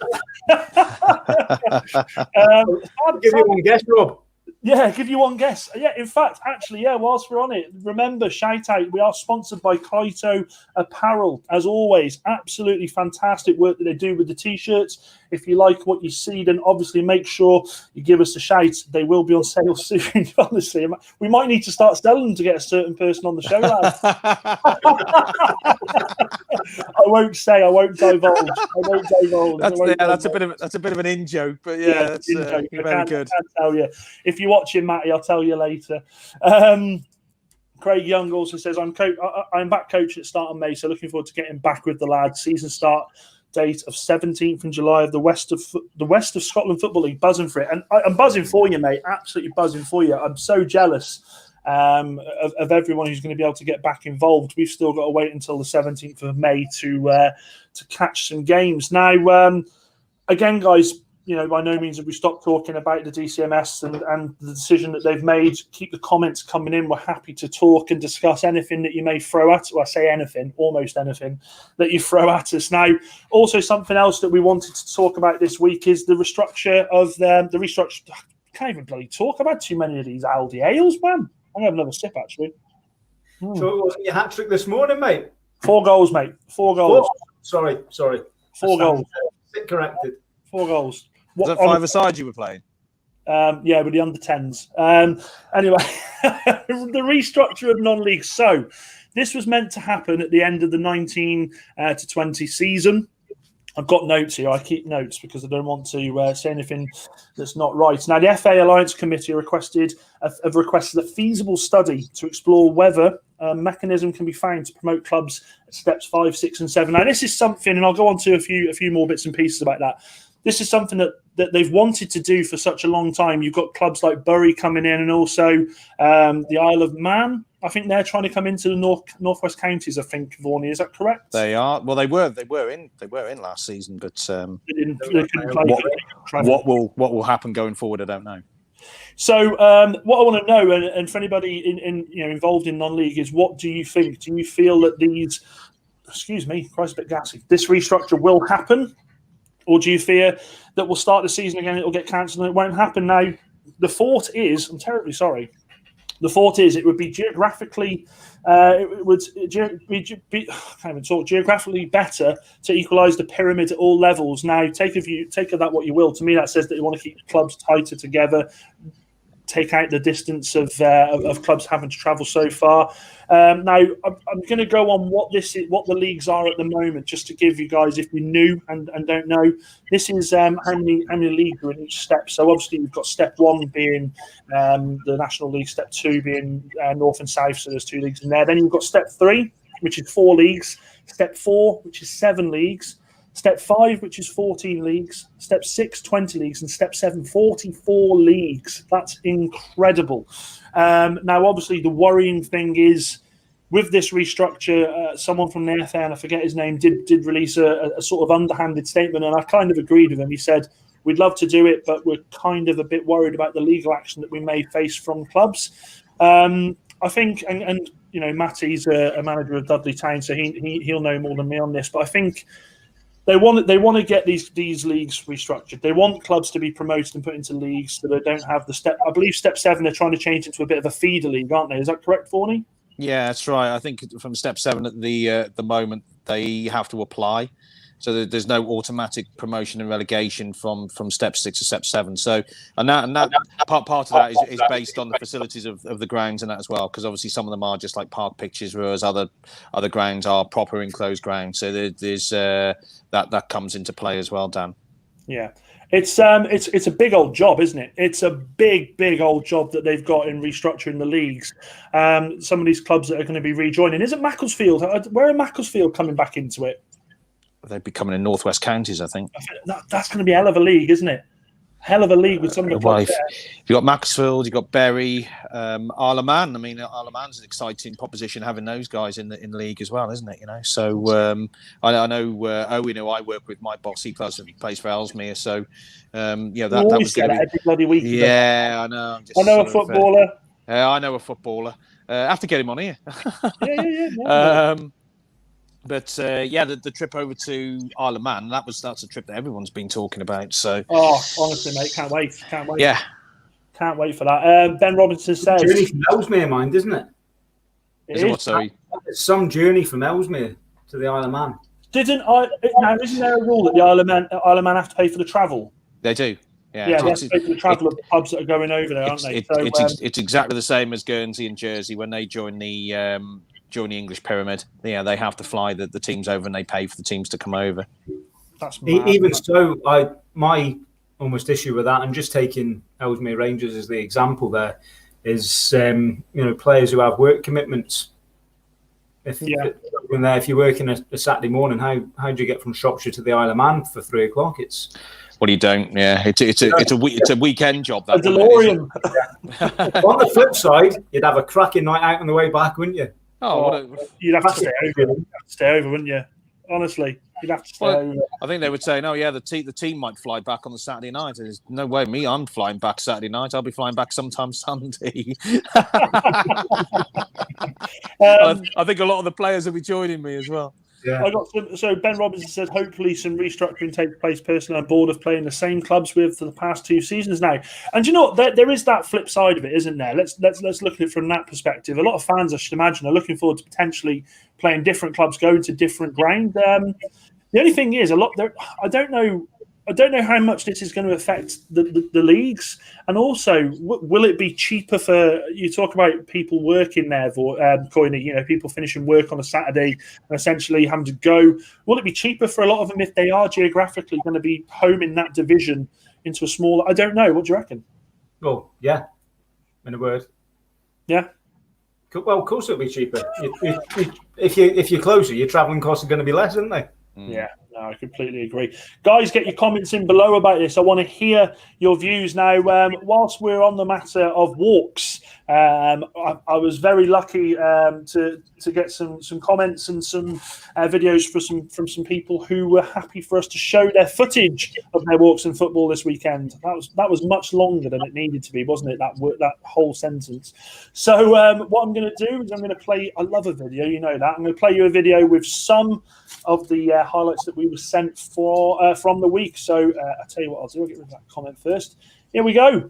Give you one guess, Rob. Yeah, give you one guess. Yeah, in fact, actually, whilst we're on it, remember, shout out, we are sponsored by Kaito Apparel. As always, absolutely fantastic work that they do with the T-shirts. If you like what you see, then obviously make sure you give us a shout. They will be on sale soon, honestly. We might need to start selling them to get a certain person on the show, lads. I won't divulge. That's a bit of an in-joke, but yeah, that's very good. I can't tell you. If you're watching, Matty, I'll tell you later. Craig Young also says, I'm back coaching at start of May, so looking forward to getting back with the lads. Season start date of 17th in July of the West of Scotland Football League. Buzzing for it. And I'm buzzing for you, mate. Absolutely buzzing for you. I'm so jealous of everyone who's going to be able to get back involved. We've still got to wait until the 17th of May to catch some games. Now, again, guys, by no means have we stopped talking about the DCMS and the decision that they've made. Keep the comments coming in. We're happy to talk and discuss anything that you may throw at us. Well, I say anything, almost anything that you throw at us. Now, also something else that we wanted to talk about this week is the restructure of the restructure. I can't even bloody talk about too many of these Aldi ales, man. I'm going to have another sip, actually. So it wasn't your hat trick this morning, mate? 4 goals, mate. 4 goals. Sorry. 4 goals. Sit corrected. 4 goals. Was that 5-a-side you were playing? Yeah, with the under-10s. Anyway, the restructure of non-league. So this was meant to happen at the end of the 19 to 20 season. I've got notes here. I keep notes because I don't want to say anything that's not right. Now, the FA Alliance Committee have requested a feasible study to explore whether a mechanism can be found to promote clubs at steps 5, 6, and 7. Now, this is something, and I'll go on to a few more bits and pieces about that. This is something that they've wanted to do for such a long time. You've got clubs like Bury coming in, and also the Isle of Man. I think they're trying to come into the northwest counties. I think, Vorney, is that correct? They are. Well, they were in last season, but they couldn't play. What will happen going forward? I don't know. So, what I want to know, and for anybody involved in non-league, is what do you think? Do you feel that these? Excuse me, Christ, a bit gassy. This restructure will happen. Or do you fear that we'll start the season again, it'll get cancelled and it won't happen? Now, the thought is, I'm terribly sorry, the thought is it would be geographically geographically better to equalise the pyramid at all levels. Now, take of that what you will. To me, that says that you want to keep clubs tighter together. take out the distance of clubs having to travel so far. Now, I'm going to go on what the leagues are at the moment, just to give you guys, if you're new and don't know, this is how many leagues are in each step. So obviously we've got step 1 being the National League, step 2 being North and South, so there's 2 leagues in there. Then you've got step 3, which is 4 leagues, step 4, which is 7 leagues, step 5, which is 14 leagues, step 6, 20 leagues, and step 7, 44 leagues. That's incredible. Now, obviously, the worrying thing is, with this restructure, someone from the FA, and I forget his name, did release a sort of underhanded statement, and I kind of agreed with him. He said, we'd love to do it, but we're kind of a bit worried about the legal action that we may face from clubs. I think, and you know, Matty's a manager of Dudley Town, so he'll know more than me on this, but I think they want to get these leagues restructured. They want clubs to be promoted and put into leagues so they don't have the step. I believe step 7 they're trying to change into a bit of a feeder league, aren't they? Is that correct, Forney? Yeah, that's right. I think from step 7 at the moment they have to apply, so there's no automatic promotion and relegation from step 6 to step 7. So and that part of that is based on the facilities of the grounds and that as well, because obviously some of them are just like park pitches, whereas other grounds are proper enclosed grounds. So there's that comes into play as well, Dan. Yeah. It's a big old job, isn't it? It's a big old job that they've got in restructuring the leagues. Some of these clubs that are going to be rejoining. Isn't Macclesfield? Where are Macclesfield coming back into it? They'd be coming in Northwest Counties, I think. That's going to be a hell of a league, isn't it? Hell of a league with some of the clubs there. You've got Macclesfield, you've got Bury, Isle of Man. I mean, Isle of Man's an exciting proposition having those guys in the league as well, isn't it? You know, so I know Owen, who I work with, my boss, he plays for Ellesmere. So that was going to be every bloody week. Yeah, I know. I know a footballer. I know a footballer. I have to get him on here. Yeah. But the trip over to Isle of Man, that's a trip that everyone's been talking about. So, honestly, mate, can't wait. Yeah, can't wait for that. Ben Robinson says, journey from Ellesmere, mind, isn't it? Is it what? Sorry, it's some journey from Ellesmere to the Isle of Man. Isn't there a rule that the Isle of Man have to pay for the travel? They do. Yeah, they have to pay for the travel of the pubs that are going over there, aren't they? It's exactly the same as Guernsey and Jersey when they join the English pyramid. Yeah, they have to fly the teams over and they pay for the teams to come over. That's mad. Even so, my almost issue with that, and just taking Ellesmere Rangers as the example there, is players who have work commitments. If you're working a Saturday morning, how do you get from Shropshire to the Isle of Man for 3 o'clock? Well, you don't. Yeah, it's a weekend job. That a DeLorean. On the flip side, you'd have a cracking night out on the way back, wouldn't you? You'd have to stay over, wouldn't you? Honestly, you'd have to stay over. I think they would say, the team might fly back on the Saturday night. There's no way I'm flying back Saturday night. I'll be flying back sometime Sunday. I think a lot of the players will be joining me as well. Yeah. So Ben Robinson said, hopefully some restructuring takes place. Personally, I'm bored of playing the same clubs for the past 2 seasons now. And you know what? There is that flip side of it, isn't there? Let's look at it from that perspective. A lot of fans, I should imagine, are looking forward to potentially playing different clubs, going to different ground. The only thing is, I don't know how much this is going to affect the leagues, and also will it be cheaper for you? Talk about people working there, Coyne, people finishing work on a Saturday and essentially having to go. Will it be cheaper for a lot of them if they are geographically going to be home in that division into a smaller? I don't know. What do you reckon? Oh yeah, in a word, yeah. Well, of course it'll be cheaper. If you're closer, your travelling costs are going to be less, aren't they? Yeah. No, I completely agree. Guys, get your comments in below about this. I want to hear your views now. Whilst we're on the matter of walks, I was very lucky to get some comments and some videos from some people who were happy for us to show their footage of their walks in football this weekend. That was much longer than it needed to be, wasn't it? That whole sentence. So what I'm going to do is I'm going to play. I love a video, you know that. I'm going to play you a video with some of the highlights that we were sent from the week. So I'll tell you what I'll do. I'll get rid of that comment first. Here we go.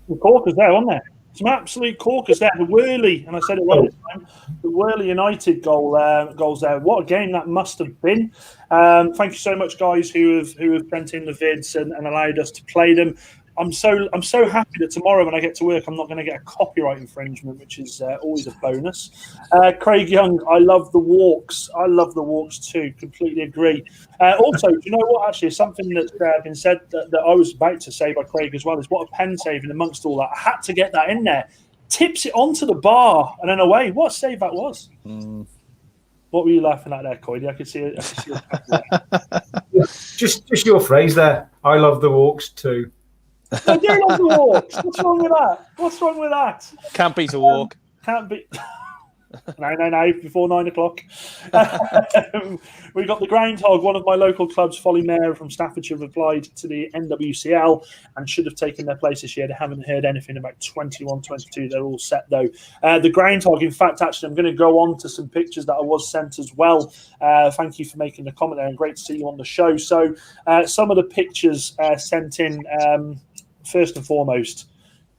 The corkers there, wasn't there? Some absolute corkers there. The Worley, and I said it right this time, the Worley United goals there. What a game that must have been. Thank you so much, guys, who have sent in the vids and allowed us to play them. I'm so happy that tomorrow when I get to work, I'm not going to get a copyright infringement, which is always a bonus. Craig Young, I love the walks. I love the walks too. Completely agree. Also, do you know what? Actually, something that's been said that I was about to say by Craig as well is what a pen save in amongst all that. I had to get that in there. Tips it onto the bar and then away. What a save that was. What were you laughing at there, Coydy? I could see it. Just your phrase there. I love the walks too. I do love the walks. What's wrong with that? What's wrong with that? Can't beat a walk. Can't be. No. Before 9 o'clock. We got the Groundhog, one of my local clubs, Folly Mare from Staffordshire, replied to the NWCL and should have taken their place this year. They haven't heard anything about 21-22. They're all set, though. The Groundhog, in fact, actually, I'm going to go on to some pictures that I was sent as well. Thank you for making the comment there, and great to see you on the show. So some of the pictures sent in, first and foremost,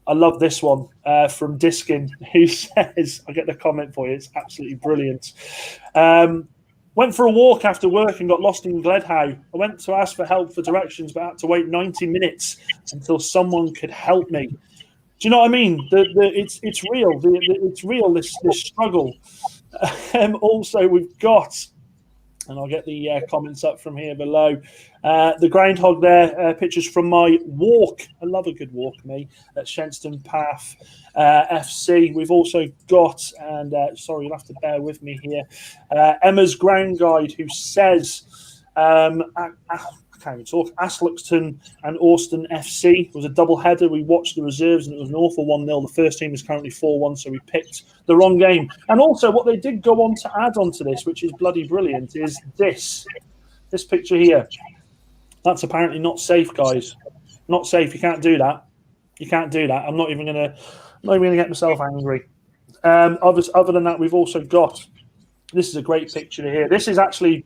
I love this one from Diskin, who says, I'll get the comment for you, it's absolutely brilliant. Went for a walk after work and got lost in Gledhow. I went to ask for help for directions, but had to wait 90 minutes until someone could help me. Do you know what I mean? It's real. It's real, this struggle. Also, we've got, and I'll get the comments up from here below. The Groundhog there, pictures from my walk. I love a good walk, me, at Shenstone Path FC. We've also got, and sorry, you'll have to bear with me here, Emma's Ground Guide, who says, I can't even talk, Asluxton and Austin FC was a double header. We watched the reserves and it was an awful 1-0. The first team is currently 4-1, so we picked the wrong game. And also what they did go on to add on to this, which is bloody brilliant, is this picture here. That's apparently not safe, guys. Not safe. You can't do that. You can't do that. I'm not even gonna get myself angry. Other than that, we've also got, this is a great picture here. This is actually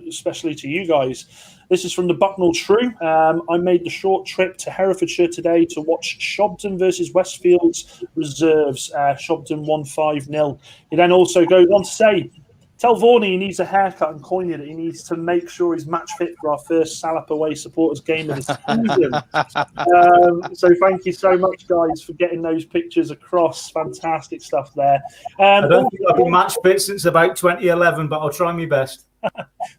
especially to you guys. This is from the Bucknell True. I made the short trip to Herefordshire today to watch Shobden versus Westfield's reserves. Shobden won 5-0. He then also goes on to say, tell Vorney he needs a haircut and Coyne that he needs to make sure he's match fit for our first Salop away supporters game of the season. So thank you so much, guys, for getting those pictures across. Fantastic stuff there. I don't think I've been match fit since about 2011, but I'll try my best.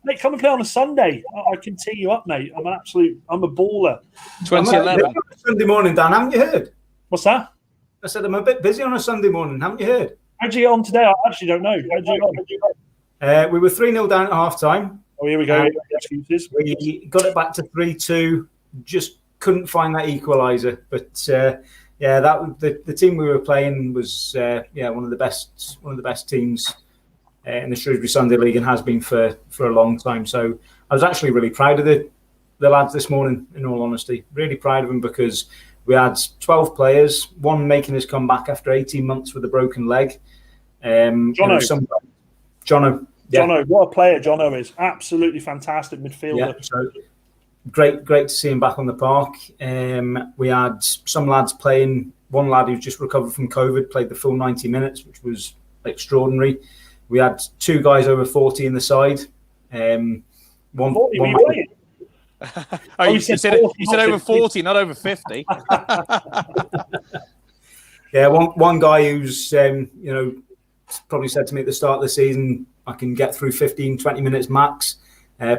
Mate, come and play on a Sunday. I can tee you up, mate. I'm a baller. 2011. Sunday morning, Dan, haven't you heard? What's that? I said I'm a bit busy on a Sunday morning. Haven't you heard? How'd you get on today? I actually don't know. How'd you get on? We were 3-0 down at half-time. Oh, here we go. Excuses. We got it back to 3-2. Just couldn't find that equaliser. But the team we were playing was one of the best teams in the Shrewsbury Sunday League and has been for a long time. So I was actually really proud of the lads this morning. In all honesty, really proud of them because we had 12 players, one making his comeback after 18 months with a broken leg. Jono. Yeah. Jono, what a player Jono is. Absolutely fantastic midfielder. Yeah, so great to see him back on the park. We had some lads playing. One lad who's just recovered from COVID played the full 90 minutes, which was extraordinary. We had two guys over 40 in the side. You said over 40, not over 50. Yeah, one guy who's probably said to me at the start of the season, I can get through 15, 20 minutes max.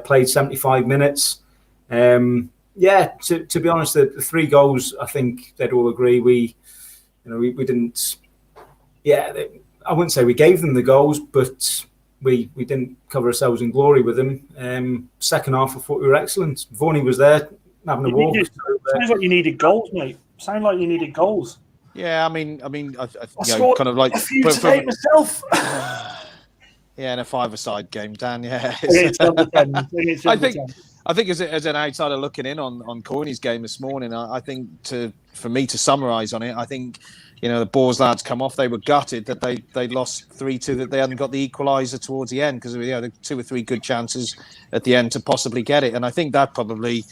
Played 75 minutes. To be honest, the 3 goals, I think they'd all agree. We didn't. Yeah, I wouldn't say we gave them the goals, but we didn't cover ourselves in glory with them. Second half, I thought we were excellent. Vorney was there having a walk. Sounds like you needed goals, mate. Sound like you needed goals. Yeah, I mean, I scored kind of like a few today myself. Yeah, in a 5-a-side game, Dan. Yeah, I think as an outsider looking in on Coyne's game this morning, I think for me to summarise on it, I think the Boars lads come off. They were gutted that they lost 3-2, that they hadn't got the equaliser towards the end because the 2 or 3 good chances at the end to possibly get it, and I think that probably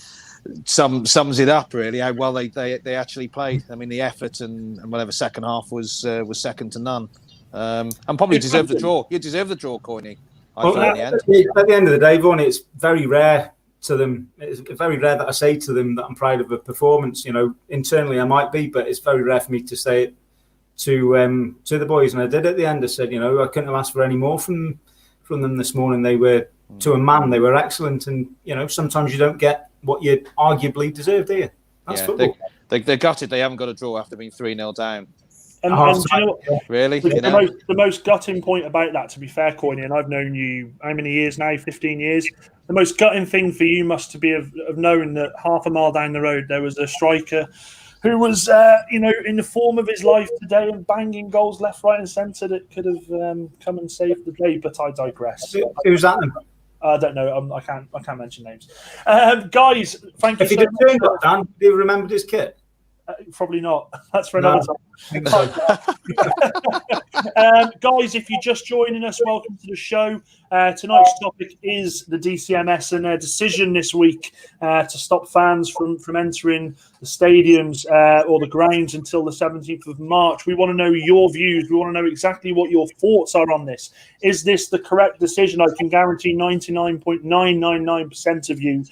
sums it up really. How well they actually played. I mean, the effort and whatever second half was second to none. And probably deserved the draw. You deserve the draw, Coyne. At the end of the day, Vaughan, it's very rare to them. It's very rare that I say to them that I'm proud of a performance. You know, internally I might be, but it's very rare for me to say it to the boys. And I did at the end. I said, you know, I couldn't have asked for any more from them this morning. They were to a man. They were excellent. And you know, sometimes you don't get what you arguably deserve, do you? That's football. They're gutted. They haven't got a draw after being 3-0 down. And do you know what? Really? The most gutting point about that, to be fair, Coyne, and I've known you how many years now? 15 years. The most gutting thing for you must be of knowing that half a mile down the road there was a striker who was, in the form of his life today and banging goals left, right, and centre that could have come and saved the day. But I digress. Who's that? I don't know. I can't mention names. Guys, thank you. If he did turn up, Dan, do you remember his kit? Probably not. That's for another time. Guys, if you're just joining us, welcome to the show. Tonight's topic is the DCMS and their decision this week to stop fans from entering the stadiums or the grounds until the 17th of March. We want to know your views. We want to know exactly what your thoughts are on this. Is this the correct decision? I can guarantee 99.999% of you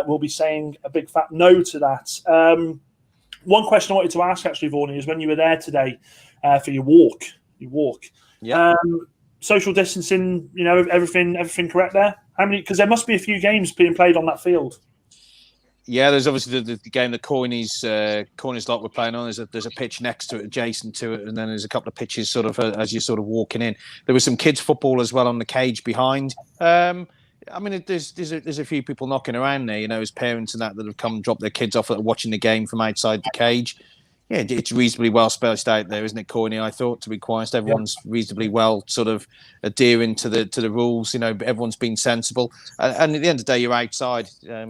will be saying a big fat no to that. One question I wanted to ask, actually, Vaughan, is when you were there today for your walk. Yeah. Social distancing, you know, everything correct there? How many? Because there must be a few games being played on that field. Yeah, there's obviously the game that Coyne's lot were playing on. There's a pitch next to it, adjacent to it, and then there's a couple of pitches sort of as you're sort of walking in. There was some kids football as well on the cage behind. I mean, there's a few people knocking around there, you know, as parents and that have come and dropped their kids off that are watching the game from outside the cage. Yeah, it's reasonably well spelled out there, isn't it, Coyne? I thought, to be quite, everyone's reasonably well sort of adhering to the rules. You know, everyone's been sensible. And at the end of the day, you're outside. I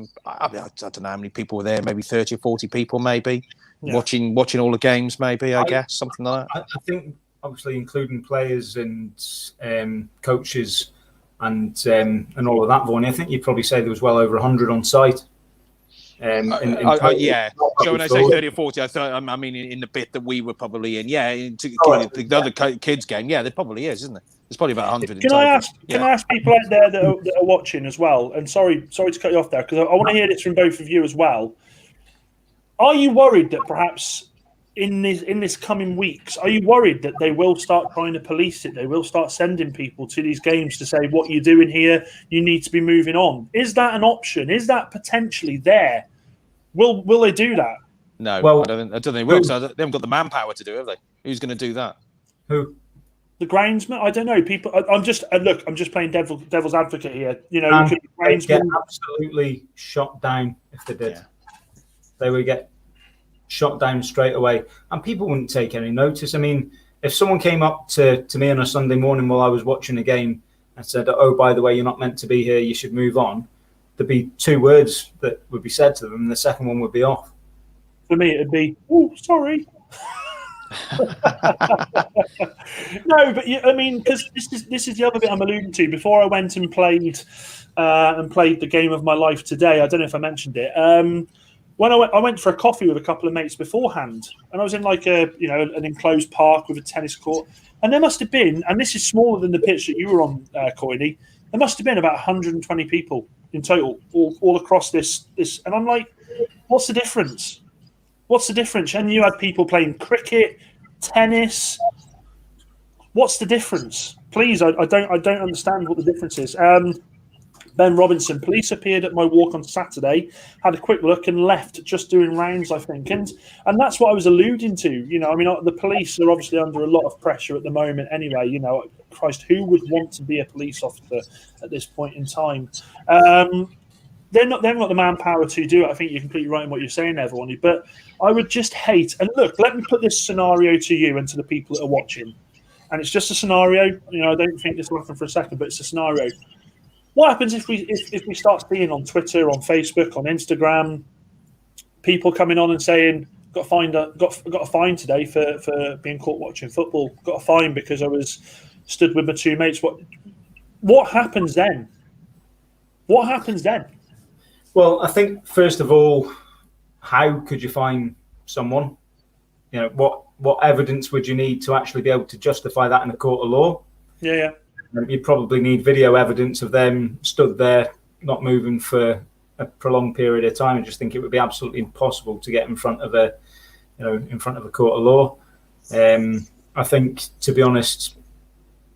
don't know how many people were there. Maybe 30 or 40 people, maybe watching all the games. Maybe I guess something like that. I think obviously including players and coaches. And all of that, Vaughan. I think you'd probably say there was well over 100 on site. Yeah. So when I say 30 or 40, I mean in the bit that we were probably in. Yeah, the other kids game. Yeah, there probably is, isn't there? There's probably about 100. Can I ask people out there that are watching as well? And sorry to cut you off there, because I want to hear this from both of you as well. Are you worried that perhaps in this coming weeks, are you worried that they will start trying to police it? They will start sending people to these games to say, what you're doing here, you need to be moving on. Is that an option? Is that potentially there? Will they do that? No, well, I don't think they will. So they haven't got the manpower to do it, have they? Who's going to do that? Who? The groundsman? I don't know. People. I'm just playing devil's advocate here. You know, they'd get absolutely shot down if they did. Yeah. They would get shot down straight away, and people wouldn't take any notice. I mean, if someone came up to me on a Sunday morning while I was watching a game and said, "Oh, by the way, you're not meant to be here, you should move on," there'd be two words that would be said to them, and the second one would be off. For me, it'd be, "Oh, sorry." No, but I mean, because this is the other bit I'm alluding to. Before I went and played the game of my life today, I don't know if I mentioned it. When I went for a coffee with a couple of mates beforehand, and I was in like an enclosed park with a tennis court, and there must have been, and this is smaller than the pitch that you were on, Coyne, there must have been about 120 people in total, all across this, and I'm like, what's the difference? What's the difference? And you had people playing cricket, tennis. What's the difference? Please, I don't understand what the difference is. Ben Robinson, police appeared at my walk on Saturday, had a quick look and left, just doing rounds, I think. And that's what I was alluding to. You know, I mean, the police are obviously under a lot of pressure at the moment anyway. You know, Christ, who would want to be a police officer at this point in time? They've not got the manpower to do it. I think you're completely right in what you're saying there, Vaughan. But I would just hate, and look, let me put this scenario to you and to the people that are watching. And it's just a scenario. You know, I don't think this will happen for a second, but it's a scenario. What happens if we start seeing on Twitter, on Facebook, on Instagram, people coming on and saying, got a fine today for being caught watching football, got a fine because I was stood with my two mates. What happens then? What happens then? Well, I think first of all, how could you find someone? You know, what evidence would you need to actually be able to justify that in a court of law? Yeah. You'd probably need video evidence of them stood there, not moving for a prolonged period of time. I just think it would be absolutely impossible to get in front of a court of law. I think, to be honest,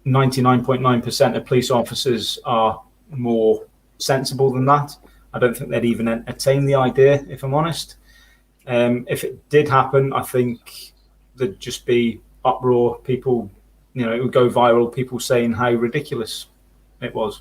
99.9% of police officers are more sensible than that. I don't think they'd even entertain the idea, if I'm honest. If it did happen, I think there'd just be uproar. People, it would go viral. People saying how ridiculous it was.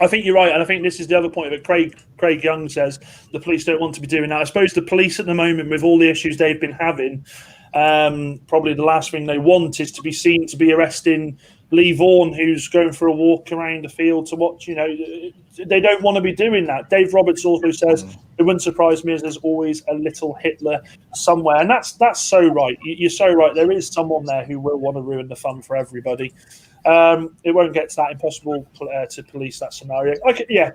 I think you're right, and I think this is the other point that Craig Young says the police don't want to be doing that. I suppose the police at the moment, with all the issues they've been having, probably the last thing they want is to be seen to be arresting Lee Vaughan, who's going for a walk around the field to watch. They don't want to be doing that. Dave Roberts also says it wouldn't surprise me as there's always a little Hitler somewhere, and that's so right. You're so right. There is someone there who will want to ruin the fun for everybody. It won't get to that impossible to police that scenario.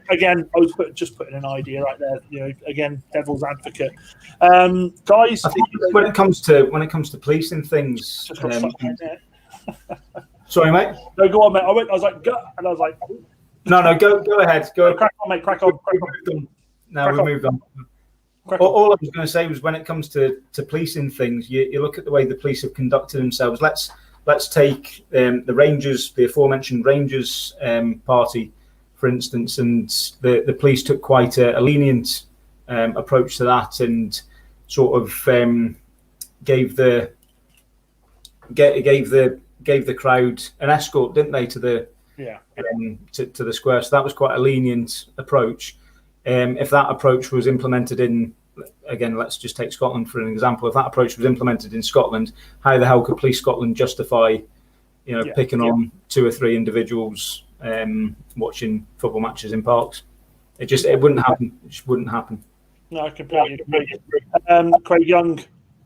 Again, I was just putting an idea right there. Again, devil's advocate, guys. I think when it comes to policing things. Sorry, mate. No, go on, mate. I was like, go, and I was like, ooh. No, go ahead. Go. Crack on, mate. Crack on. No, we moved on. All I was going to say was when it comes to policing things, you look at the way the police have conducted themselves. Let's take the Rangers, the aforementioned Rangers party, for instance, and the police took quite a lenient approach to that and sort of gave the crowd an escort, didn't they, to the to the square? So that was quite a lenient approach. If that approach was implemented in, again, let's just take Scotland for an example. If that approach was implemented in Scotland, how the hell could Police Scotland justify, picking on 2 or 3 individuals watching football matches in parks? It wouldn't happen. It just wouldn't happen. No, I completely agree. Craig Young,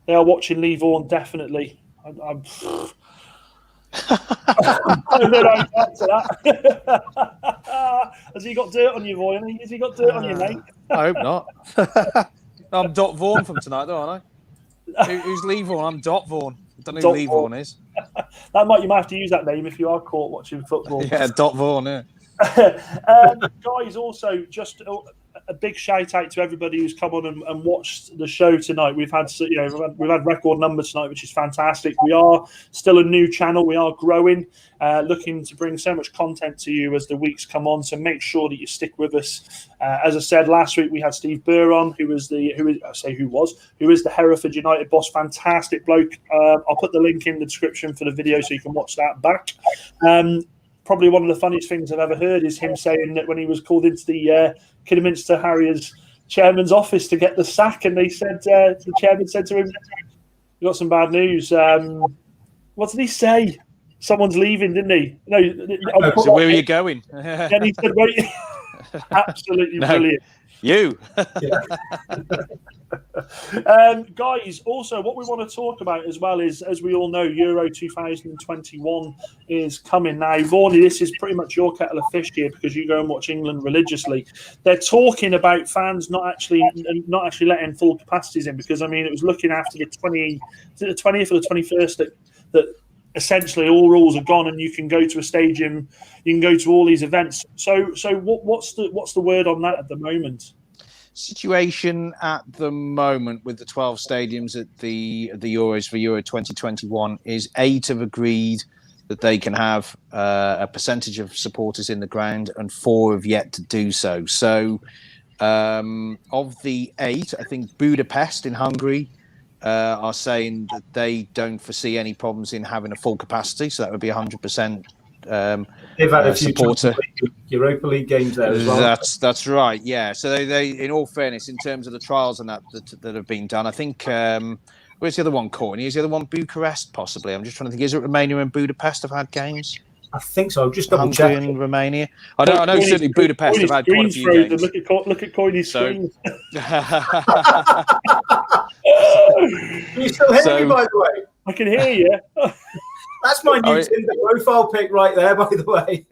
they are watching Lee Vaughan, definitely. I'm I answer that. Has he got dirt on you, Vaughan? Has he got dirt on you, mate? I hope not. I'm Dot Vaughan from tonight, though, aren't I? Who's Lee Vaughan? I'm Dot Vaughan. I don't know who Lee Vaughan is. You might have to use that name if you are caught watching football. Yeah, Dot Vaughan, yeah. Guys, also just a big shout out to everybody who's come on and watched the show tonight. We've had record numbers tonight, which is fantastic. We are still a new channel. We are growing, looking to bring so much content to you as the weeks come on. So make sure that you stick with us. As I said last week, we had Steve Burr on, who is the Hereford United boss. Fantastic bloke. I'll put the link in the description for the video so you can watch that back. Probably one of the funniest things I've ever heard is him saying that when he was called into the Kidderminster Harriers chairman's office to get the sack, and they said the chairman said to him, "You got some bad news." What did he say? Someone's leaving, didn't he? No. So where are you going? And he said, "Wait." Absolutely brilliant. You. Guys, also what we want to talk about as well is, as we all know, Euro 2021 is coming now. Vaughan, this is pretty much your kettle of fish here because you go and watch England religiously. They're talking about fans not actually letting full capacities in because, it was looking after the 20th or the 21st that essentially all rules are gone and you can go to a stadium, you can go to all these events. So what's the word on that at the moment? Situation at the moment with the 12 stadiums at the Euros for Euro 2021 is 8 have agreed that they can have a percentage of supporters in the ground and 4 have yet to do so. So of the 8, I think Budapest in Hungary are saying that they don't foresee any problems in having a full capacity. So that would be 100%. They've had a few supporter Europa League games there as well. That's right. Yeah. So they, in all fairness, in terms of the trials and that have been done, I think. Where's the other one, Courtney? Is the other one Bucharest? Possibly. I'm just trying to think. Is it Romania and Budapest have had games? I think so. Just double check. Hungary and Romania. I know certainly Budapest have had quite a few games. Look at Courtney's screen. Can you still hear me, by the way? I can hear you. That's my new Tinder profile pic right there, by the way.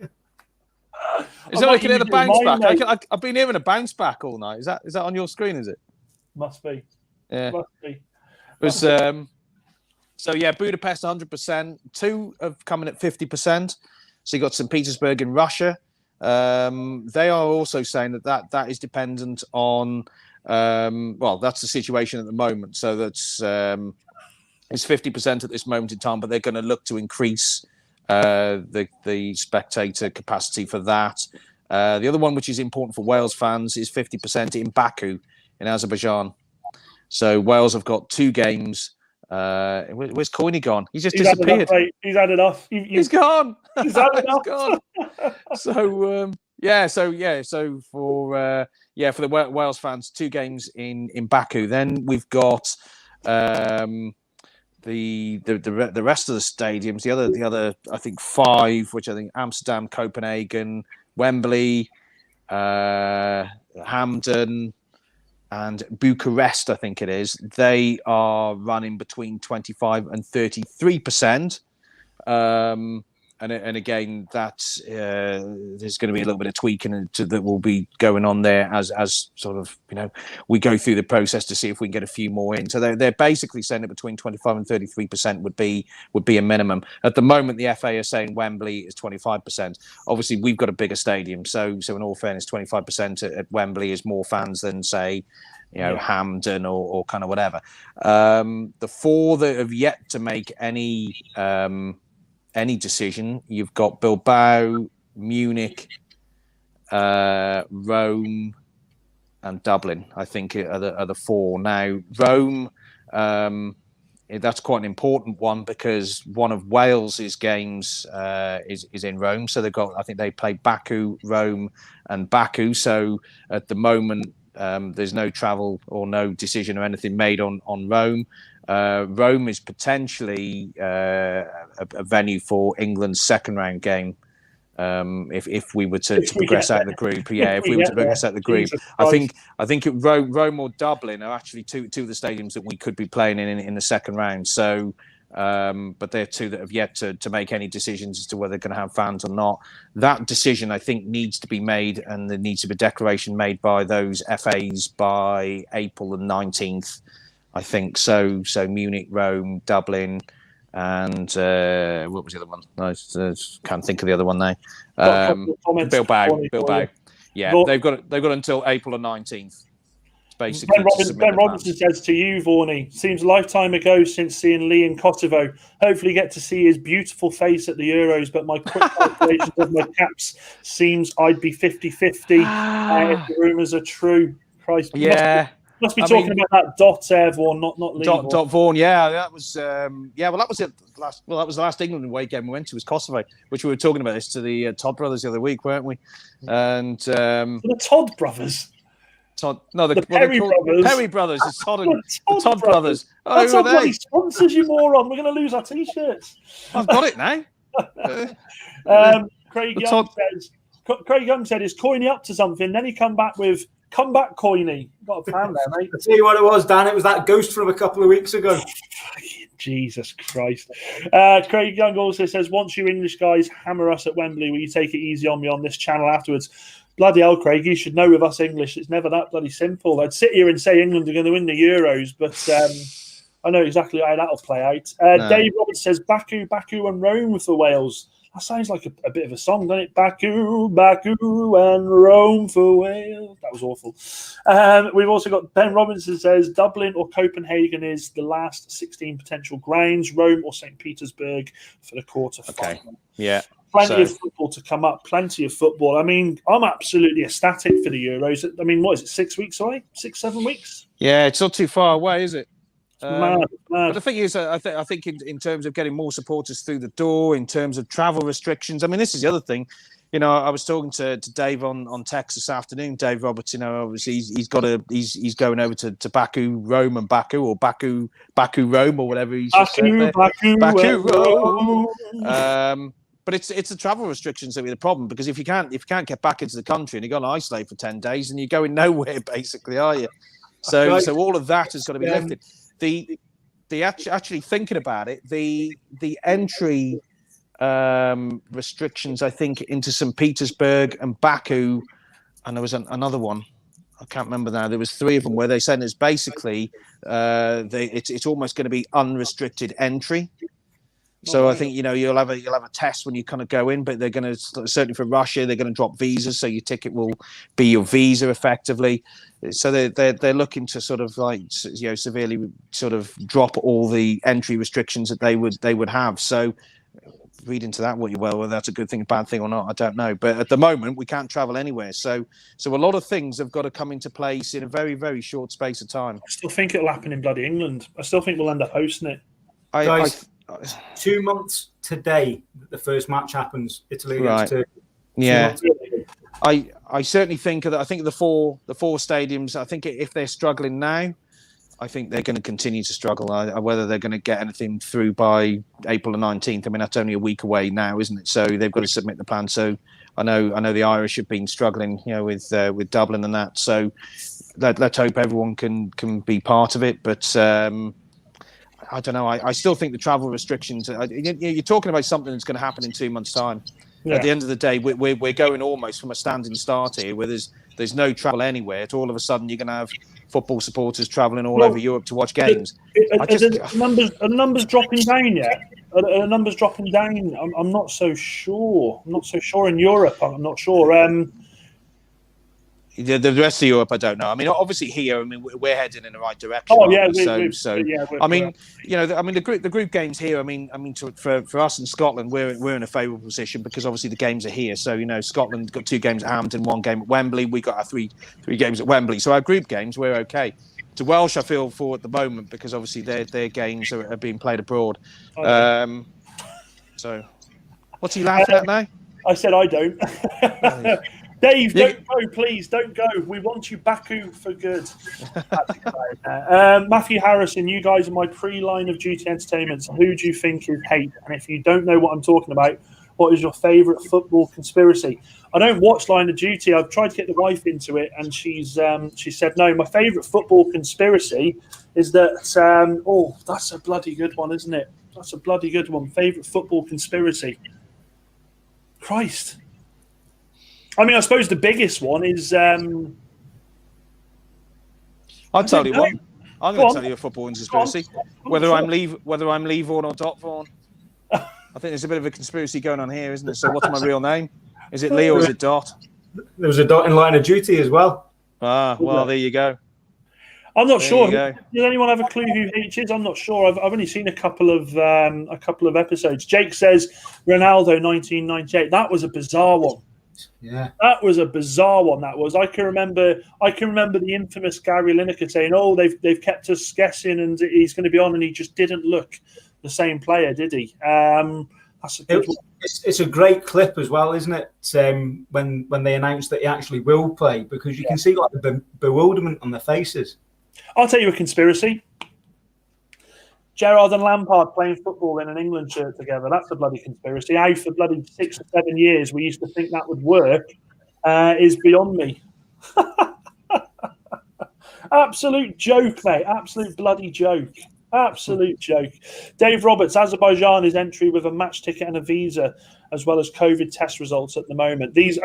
Is that I can hear the bounce back? I've been hearing a bounce back all night. Is that on your screen? Is it? Must be. Yeah. Must be. It was, so yeah, Budapest 100%. 2 have coming at 50%. So you got St. Petersburg in Russia. They are also saying that is dependent on. That's the situation at the moment. So that's it's 50% at this moment in time, but they're going to look to increase the spectator capacity for that. The other one, which is important for Wales fans, is 50% in Baku in Azerbaijan. So Wales have got 2 games. Where's Coyne gone? He's just disappeared. He's had enough. He's gone. He's had enough. Gone. So for the Wales fans, 2 games in Baku. Then we've got the rest of the stadiums. The other I think 5, which I think Amsterdam, Copenhagen, Wembley, Hampden, and Bucharest, I think it is. They are running between 25 and 33%. And again, that's there's going to be a little bit of tweaking that will be going on there as sort of we go through the process to see if we can get a few more in. So they're basically saying that between 25 and 33% would be a minimum. At the moment, the FA are saying Wembley is 25%. Obviously, we've got a bigger stadium, so in all fairness, 25% at Wembley is more fans than say Hampden or kind of whatever. The 4 that have yet to make any decision, you've got Bilbao, Munich, Rome, and Dublin. I think are the 4. Now Rome, that's quite an important one because one of Wales's games is in Rome. So I think they play Baku, Rome, and Baku. So at the moment, there's no travel or no decision or anything made on Rome. Rome is potentially a venue for England's second round game. If we were to progress out of the group, if we were to progress out of the group, I think Rome or Dublin are actually two of the stadiums that we could be playing in the second round. So, but they're 2 that have yet to make any decisions as to whether they're going to have fans or not. That decision, I think, needs to be made, and there needs to be a declaration made by those FAs by April the 19th. I think so. So Munich, Rome, Dublin, and what was the other one? I can't think of the other one now. Bilbao. Yeah, they've got until April the 19th. Basically, Ben Robinson says to you, Vorney, seems a lifetime ago since seeing Lee in Kosovo. Hopefully get to see his beautiful face at the Euros, but my quick calculations of my caps seems I'd be 50-50 if the rumours are true. Christ. Yeah. Must be talking about that Dot Vaughan, not Lee. Dot Vaughan, yeah, that was that was it. That was the last England away game we went to was Kosovo, which we were talking about this to the Todd brothers the other week, weren't we? And the Todd brothers. The Perry brothers. Perry brothers. It's Todd and the Todd brothers. Oh, that's who are they? Sponsors, you moron. We're going to lose our t-shirts. I've got it now. Craig Young said, "Is Coyne up to something?" Then he come back with. Come back, Coyne. Got a plan there, mate. I'll tell you what it was, Dan. It was that ghost from a couple of weeks ago. Jesus Christ. Craig Young also says, once you English guys hammer us at Wembley, will you take it easy on me on this channel afterwards? Bloody hell, Craig, you should know with us English, it's never that bloody simple. I'd sit here and say England are going to win the Euros, but I know exactly how that'll play out. Dave Roberts says, Baku and Rome for Wales. That sounds like a bit of a song, doesn't it? Baku and Rome for Wales. That was awful. We've also got Ben Robinson says Dublin or Copenhagen is the last 16 potential grounds. Rome or St. Petersburg for the quarterfinal. Okay. Yeah. Plenty of football to come up. Plenty of football. I mean, I'm absolutely ecstatic for the Euros. I mean, what is it? 6 weeks away? 6-7 weeks? Yeah, it's not too far away, is it? Mad. But the thing is, I think in terms of getting more supporters through the door, in terms of travel restrictions, I mean, this is the other thing. I was talking to Dave on text this afternoon. Dave Roberts, obviously he's going over to Baku, Rome, and Baku, or Baku, Rome, or whatever he's Baku, Rome. But it's the travel restrictions that be the problem, because if you can't get back into the country and you've got to isolate for 10 days, then you're going nowhere, basically, are you? So all of that has got to be lifted. The actually thinking about it, the entry restrictions, I think, into St. Petersburg and Baku, and there was another one. I can't remember now. There was 3 of them where they said it's basically it's almost going to be unrestricted entry. So I think you'll have a test when you kind of go in, but they're going to, certainly for Russia, they're going to drop visas, so your ticket will be your visa effectively. So they're looking to sort of like severely sort of drop all the entry restrictions that they would have. So read into that what you will, whether that's a good thing, a bad thing or not, I don't know. But at the moment, we can't travel anywhere. So a lot of things have got to come into place in a very, very short space of time. I still think it'll happen in bloody England. I still think we'll end up hosting it. Guys, 2 months today that the first match happens, Italy against Turkey. Yeah. I certainly think that. I think the four stadiums, I think if they're struggling now, I think they're going to continue to struggle. Whether they're going to get anything through by April the 19th, I mean, that's only a week away now, isn't it? So they've got to submit the plan. So I know the Irish have been struggling, with Dublin and that. So let's hope everyone can be part of it. But I don't know. I still think the travel restrictions. You're talking about something that's going to happen in 2 months' time. Yeah. At the end of the day, we're going almost from a standing start here, where there's no travel anywhere. To all of a sudden, you're going to have football supporters travelling all over Europe to watch games. Are numbers dropping down yet? Are numbers dropping down? I'm not so sure. I'm not so sure in Europe. I'm not sure. The rest of Europe, I don't know. I mean, obviously here, I mean, we're heading in the right direction. Oh yeah, I mean, the group games here. I mean, for us in Scotland, we're in a favourable position because obviously the games are here. So Scotland got 2 games at Hampton, 1 game at Wembley. We got our three games at Wembley. So our group games, we're okay. To Welsh, I feel for at the moment because obviously their games are being played abroad. So, what's he laughing at now? I said I don't. Dave, don't go, please. Don't go. We want you Baku for good. Matthew Harrison, you guys are my pre-line of duty entertainments. Who do you think is hate? And if you don't know what I'm talking about, what is your favourite football conspiracy? I don't watch Line of Duty. I've tried to get the wife into it, and she said no. My favourite football conspiracy is that. That's a bloody good one, isn't it? That's a bloody good one. Favourite football conspiracy. Christ. I mean, I suppose the biggest one is. I'll tell you one. I'm going to tell you a football conspiracy. Whether I'm Lee Vaughan or Dot Vaughan. I think there's a bit of a conspiracy going on here, isn't there? So, what's my real name? Is it Lee or is it Dot? There was a Dot in Line of Duty as well. Well, there you go. I'm not sure. Does anyone have a clue who H is? I'm not sure. I've only seen a couple of episodes. Jake says Ronaldo 1998. That was a bizarre one. Yeah, that was a bizarre one. That was. I can remember the infamous Gary Lineker saying, "Oh, they've kept us guessing, and he's going to be on," and he just didn't look the same player, did he? That's a good one. It's a great clip as well, isn't it? When they announced that he actually will play, because you can see like the bewilderment on their faces. I'll tell you a conspiracy. Gerrard and Lampard playing football in an England shirt together. That's a bloody conspiracy. How for bloody 6 or 7 years we used to think that would work is beyond me. Absolute joke, mate. Absolute bloody joke. Absolute joke. Dave Roberts, Azerbaijan is entry with a match ticket and a visa, as well as COVID test results at the moment. These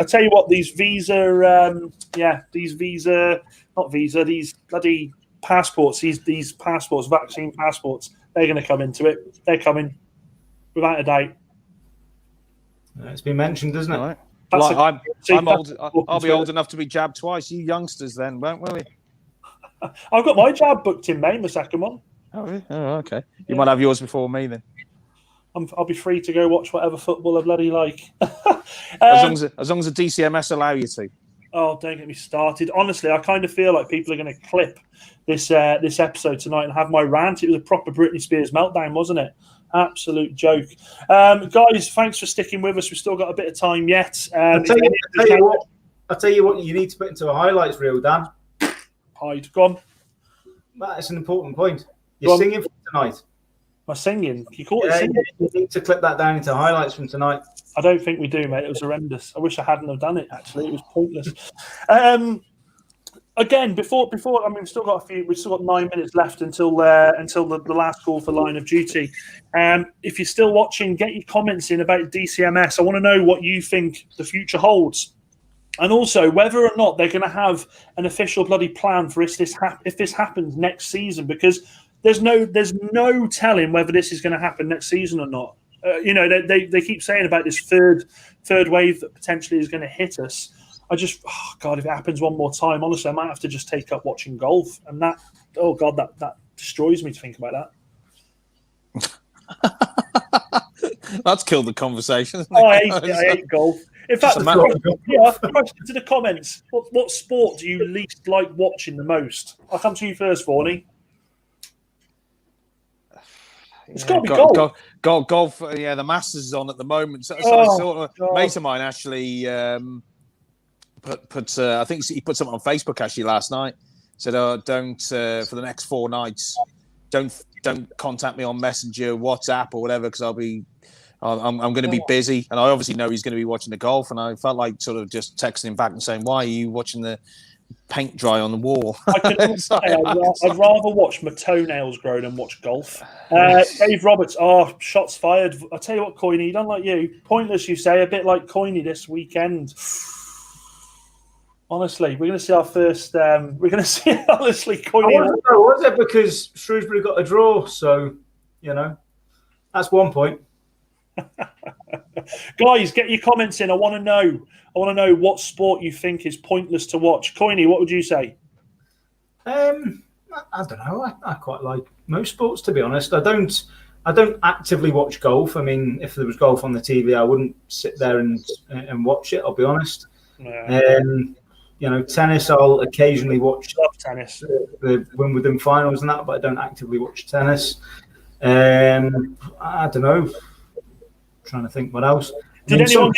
bloody passports, these passports, vaccine passports, they're going to come into it. They're coming, without a doubt. It's been mentioned, isn't it? Right. Well, I'm old. I'll be old enough to be jabbed twice. You youngsters then, won't we? I've got my jab booked in May, my second one. Oh, really? Oh, okay. You might have yours before me then. I'll be free to go watch whatever football I bloody like. as long as the DCMS allow you to. Oh, don't get me started. Honestly, I kind of feel like people are going to clip this episode tonight and have my rant. It was a proper Britney Spears meltdown, wasn't it? Absolute joke. Guys, thanks for sticking with us. We've still got a bit of time yet. I'll tell you what you need to put into a highlights reel, Dan. Hide. Go on. That's an important point. You're singing for tonight. Am I singing? You call it singing? You need to clip that down into highlights from tonight. I don't think we do, mate. It was horrendous. I wish I hadn't have done it, actually. It was pointless. Again, before, I mean, we've still got 9 minutes left until the last call for Line of Duty. If you're still watching, get your comments in about DCMS. I want to know what you think the future holds, and also whether or not they're going to have an official bloody plan for if this happens next season, because there's no telling whether this is going to happen next season or not. They keep saying about this third wave that potentially is going to hit us. I just, God, if it happens one more time, honestly, I might have to just take up watching golf. And that destroys me to think about that. That's killed the conversation. I hate golf. In fact, a question to the comments. What sport do you least like watching the most? I'll come to you first, Forney. It's got to be golf. Golf, yeah, the Masters is on at the moment. So I saw a mate of mine actually put I think he put something on Facebook actually last night. Said, don't for the next 4 nights, don't contact me on Messenger, WhatsApp, or whatever, because I'm going to be busy. And I obviously know he's going to be watching the golf, and I felt like sort of just texting him back and saying, why are you watching the paint dry on the wall? I'd rather watch my toenails grow than watch golf. Dave Roberts, shots fired. I'll tell you what, Coiney, don't like you. Pointless, you say, a bit like Coiney this weekend. Honestly, we're going to see our first. We're going to see, honestly, Coiney. Was it because Shrewsbury got a draw? So, that's 1 point. Guys, get your comments in. I want to know what sport you think is pointless to watch. Coiney, what would you say? I don't know. I quite like most sports, to be honest. I don't actively watch golf. I mean, if there was golf on the TV, I wouldn't sit there and watch it. I'll be honest. Yeah. Tennis, I'll occasionally watch. Love tennis. The Wimbledon finals and that, but I don't actively watch tennis. I don't know. Trying to think what else. Did anyone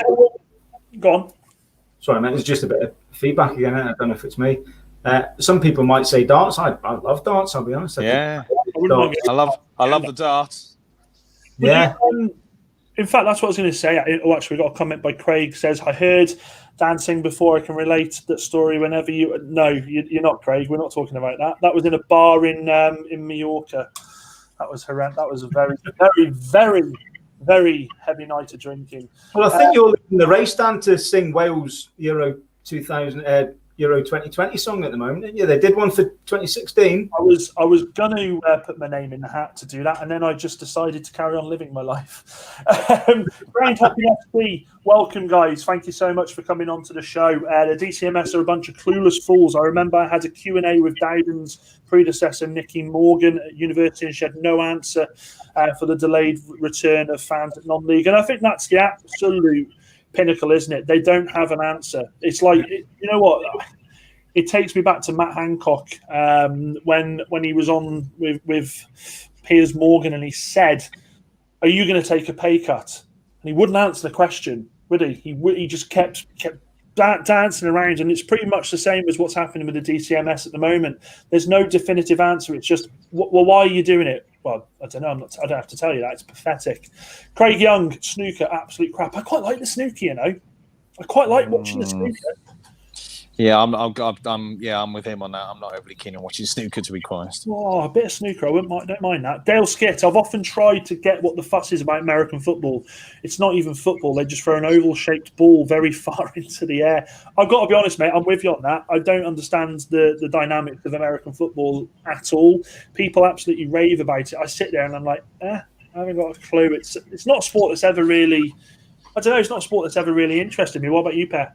go on? Sorry, mate. It's just a bit of feedback again. I don't know if it's me. Some people might say darts. I love darts. I'll be honest. I love the darts. Yeah. In fact, that's what I was going to say. Actually, we got a comment by Craig. Says, I heard dancing before I can relate that story. Whenever you're not, Craig. We're not talking about that. That was in a bar in Mallorca. That was horrendous. That was a very, very, very, very heavy night of drinking. Well, I think you're leading the race, Dan, to sing Wales Euro 2020 song at the moment. Yeah, they did one for 2016. I was going to put my name in the hat to do that, and then I just decided to carry on living my life. Grand Happy FC, welcome, guys. Thank you so much for coming on to the show. The DCMS are a bunch of clueless fools. I remember I had a Q&A with Dowden's predecessor, Nicky Morgan, at university, and she had no answer for the delayed return of fans at non-league. And I think that's the absolute pinnacle, isn't it? They don't have an answer. It's like, you know what? It takes me back to Matt Hancock when he was on with Piers Morgan, and he said, "Are you going to take a pay cut?" And he wouldn't answer the question, would he? He just kept dancing around, and it's pretty much the same as what's happening with the DCMS at the moment. There's no definitive answer. It's just, well, why are you doing it? Well, I don't know. I don't have to tell you that. It's pathetic. Craig Young, snooker, absolute crap. I quite like the snooker, I quite like watching the snooker. Yeah, I'm with him on that. I'm not overly keen on watching snooker, to be honest. Oh, a bit of snooker. Don't mind that. Dale Skitt, I've often tried to get what the fuss is about American football. It's not even football. They just throw an oval-shaped ball very far into the air. I've got to be honest, mate. I'm with you on that. I don't understand the dynamics of American football at all. People absolutely rave about it. I sit there and I'm like, I haven't got a clue. It's not a sport that's ever really... I don't know. It's not a sport that's ever really interested me. What about you, Per?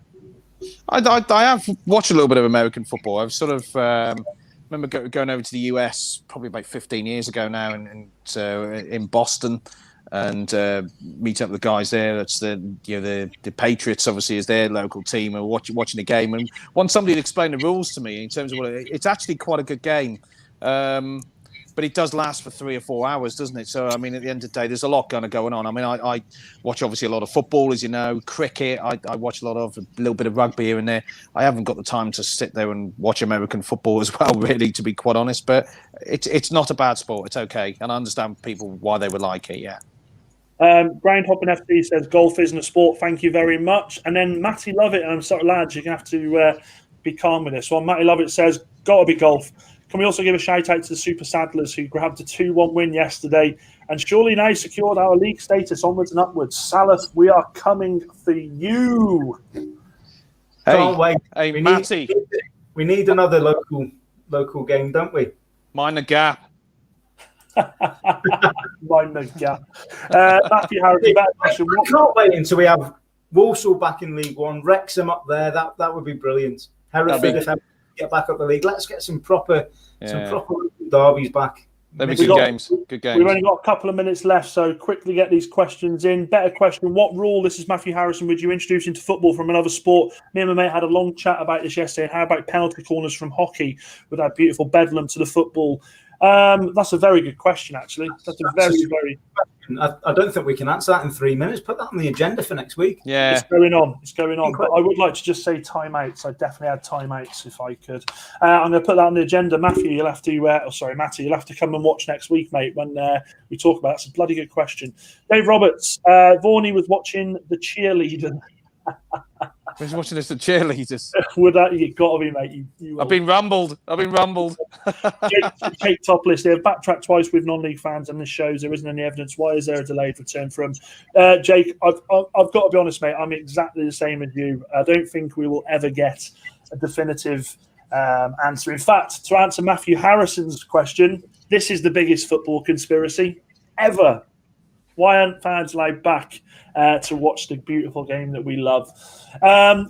I have watched a little bit of American football. I've sort of remember going over to the US probably about 15 years ago now, and in Boston, and meeting up with the guys there. That's the Patriots, obviously, is their local team, and watching the game. And want somebody to explain the rules to me in terms of it's actually quite a good game. But it does last for 3 or 4 hours, doesn't it? So, I mean, at the end of the day, there's a lot going on. I mean, I watch, obviously, a lot of football, as you know, cricket. I watch a little bit of rugby here and there. I haven't got the time to sit there and watch American football as well, really, to be quite honest. But it's not a bad sport. It's okay. And I understand people why they would like it, yeah. Brian Hoppin FD says, golf isn't a sport. Thank you very much. And then Matty Lovett, and I'm sorry, lads, you're going to have to be calm with this one. Matty Lovett says, gotta be golf. Can we also give a shout out to the Super Saddlers who grabbed a 2-1 win yesterday and surely now secured our league status onwards and upwards? Salif, we are coming for you. Can't wait. Hey, Matty. We need another local game, don't we? Mind the gap. Mind the gap. Matthew Harrison, better question. I can't wait until we have Walsall back in League One, Wrexham up there. That would be brilliant. Hereford, if ever get back up the league, let's get some proper derbies back. There'll be good games. Good games. We've only got a couple of minutes left, so quickly get these questions in. Better question. What rule, this is Matthew Harrison, would you introduce into football from another sport? Me and my mate had a long chat about this yesterday. How about penalty corners from hockey with that beautiful bedlam to the football? That's a very good question, actually. That's a very I don't think we can answer that in 3 minutes. Put that on the agenda for next week. Yeah, it's going on. But I would like to just say timeouts. I definitely had timeouts if I could. I'm going to put that on the agenda. Matthew, you'll have to. Matty, you'll have to come and watch next week, mate, when we talk about it. That's a bloody good question. Dave Roberts, Vaughney was watching the cheerleader. Who's watching this? The cheerleaders. Would that? You got to be, mate. I've been rumbled. Jake Topless. They have backtracked twice with non-league fans, and this shows there isn't any evidence. Why is there a delayed return from Jake? I've got to be honest, mate. I'm exactly the same as you. I don't think we will ever get a definitive answer. In fact, to answer Matthew Harrison's question, this is the biggest football conspiracy ever. Why aren't fans allowed back to watch the beautiful game that we love?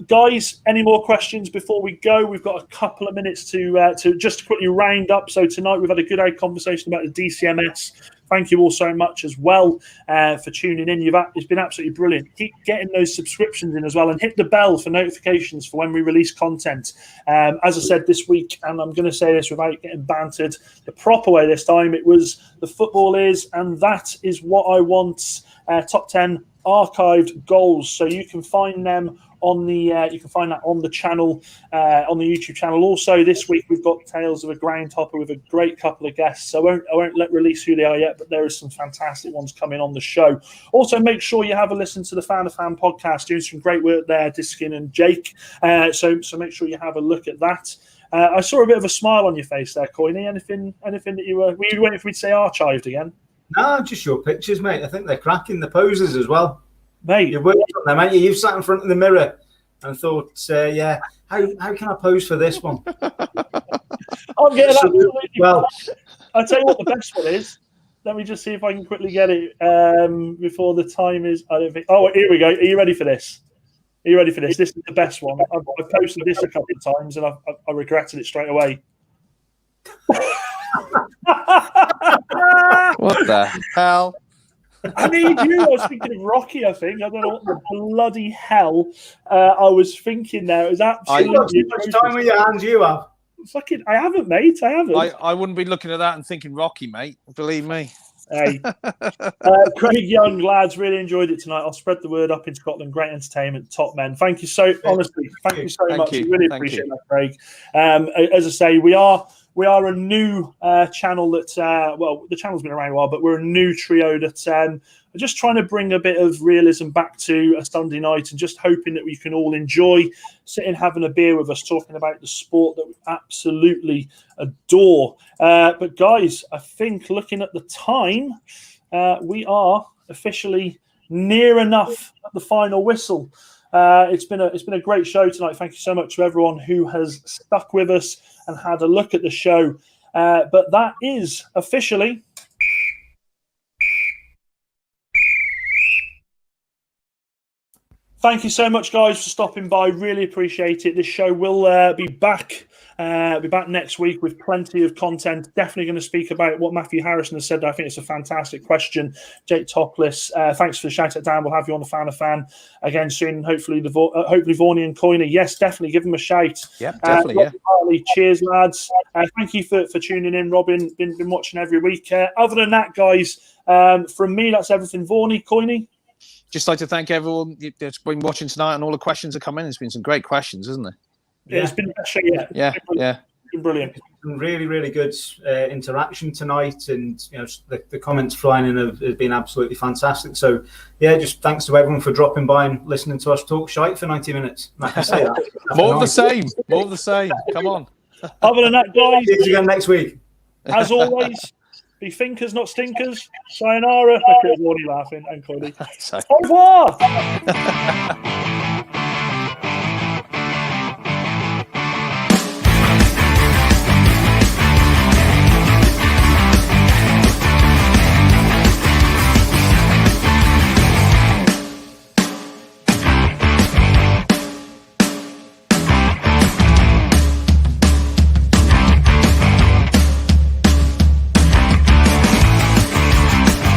Guys, any more questions before we go? We've got a couple of minutes to just quickly round up. So tonight we've had a good conversation about the DCMS. Thank you all so much as well for tuning in. It's been absolutely brilliant. Keep getting those subscriptions in as well and hit the bell for notifications for when we release content. As I said this week, and I'm going to say this without getting bantered the proper way this time, it was the Football Is and That Is What I Want top 10 archived goals. So you can find them on the on the channel, on the YouTube channel. Also this week we've got Tales of a Groundhopper with a great couple of guests. So I won't release who they are yet, but there is some fantastic ones coming on the show. Also make sure you have a listen to the Fan of Fan podcast, doing some great work there, Diskin and Jake. So make sure you have a look at that. I saw a bit of a smile on your face there, Coyne. Anything that you were you waiting for me to say archived again? No, just your pictures, mate. I think they're cracking, the poses as well. Mate, you worked on them, mate. You've sat in front of the mirror and thought, how can I pose for this one? I'm getting absolutely well. I'll tell you what the best one is. Let me just see if I can quickly get it before the time is. I don't think. Oh, here we go. Are you ready for this? This is the best one. I've posted this a couple of times and I regretted it straight away. What the hell? I need you. I was thinking of Rocky, I think. I don't know what the bloody hell I was thinking there. It was absolutely... How much time with your hands you have? Fucking, I haven't, mate. I haven't. I wouldn't be looking at that and thinking Rocky, mate. Believe me. Hey. Craig Young, lads, really enjoyed it tonight. I'll spread the word up in Scotland. Great entertainment, top men. Thank you so, honestly, thank you so much. I really appreciate that, Craig. As I say, we are a new channel that, the channel's been around a while, but we're a new trio that are just trying to bring a bit of realism back to a Sunday night and just hoping that we can all enjoy sitting having a beer with us, talking about the sport that we absolutely adore. But guys, I think looking at the time, we are officially near enough at the final whistle. It's been a great show tonight. Thank you so much to everyone who has stuck with us and had a look at the show. But that is officially thank you so much, guys, for stopping by. Really appreciate it. This show will be back. Be back next week with plenty of content. Definitely going to speak about what Matthew Harrison has said. I think it's a fantastic question. Jake Topless, thanks for the shout out, Dan. We'll have you on the Fan of Fan again soon. Hopefully, hopefully Vaughney and Coyne. Yes, definitely give them a shout. Yeah, definitely. Harley, cheers, lads. Thank you for tuning in. Robin, been watching every week. Other than that, guys, from me, that's everything. Vaughney, Coyne. Just like to thank everyone that's been watching tonight and all the questions that come in. There's been some great questions, isn't there? Yeah. It's been a show, yeah. Yeah. Brilliant. Some really, really good interaction tonight, and the comments flying in have been absolutely fantastic. So, yeah, just thanks to everyone for dropping by and listening to us talk shite for 90 minutes. I can say that. More of the same. More of the same. Come on. Other than that, guys, see you again next week. As always, be thinkers, not stinkers. Sayonara. Look at Warnie laughing and Cody. Au revoir.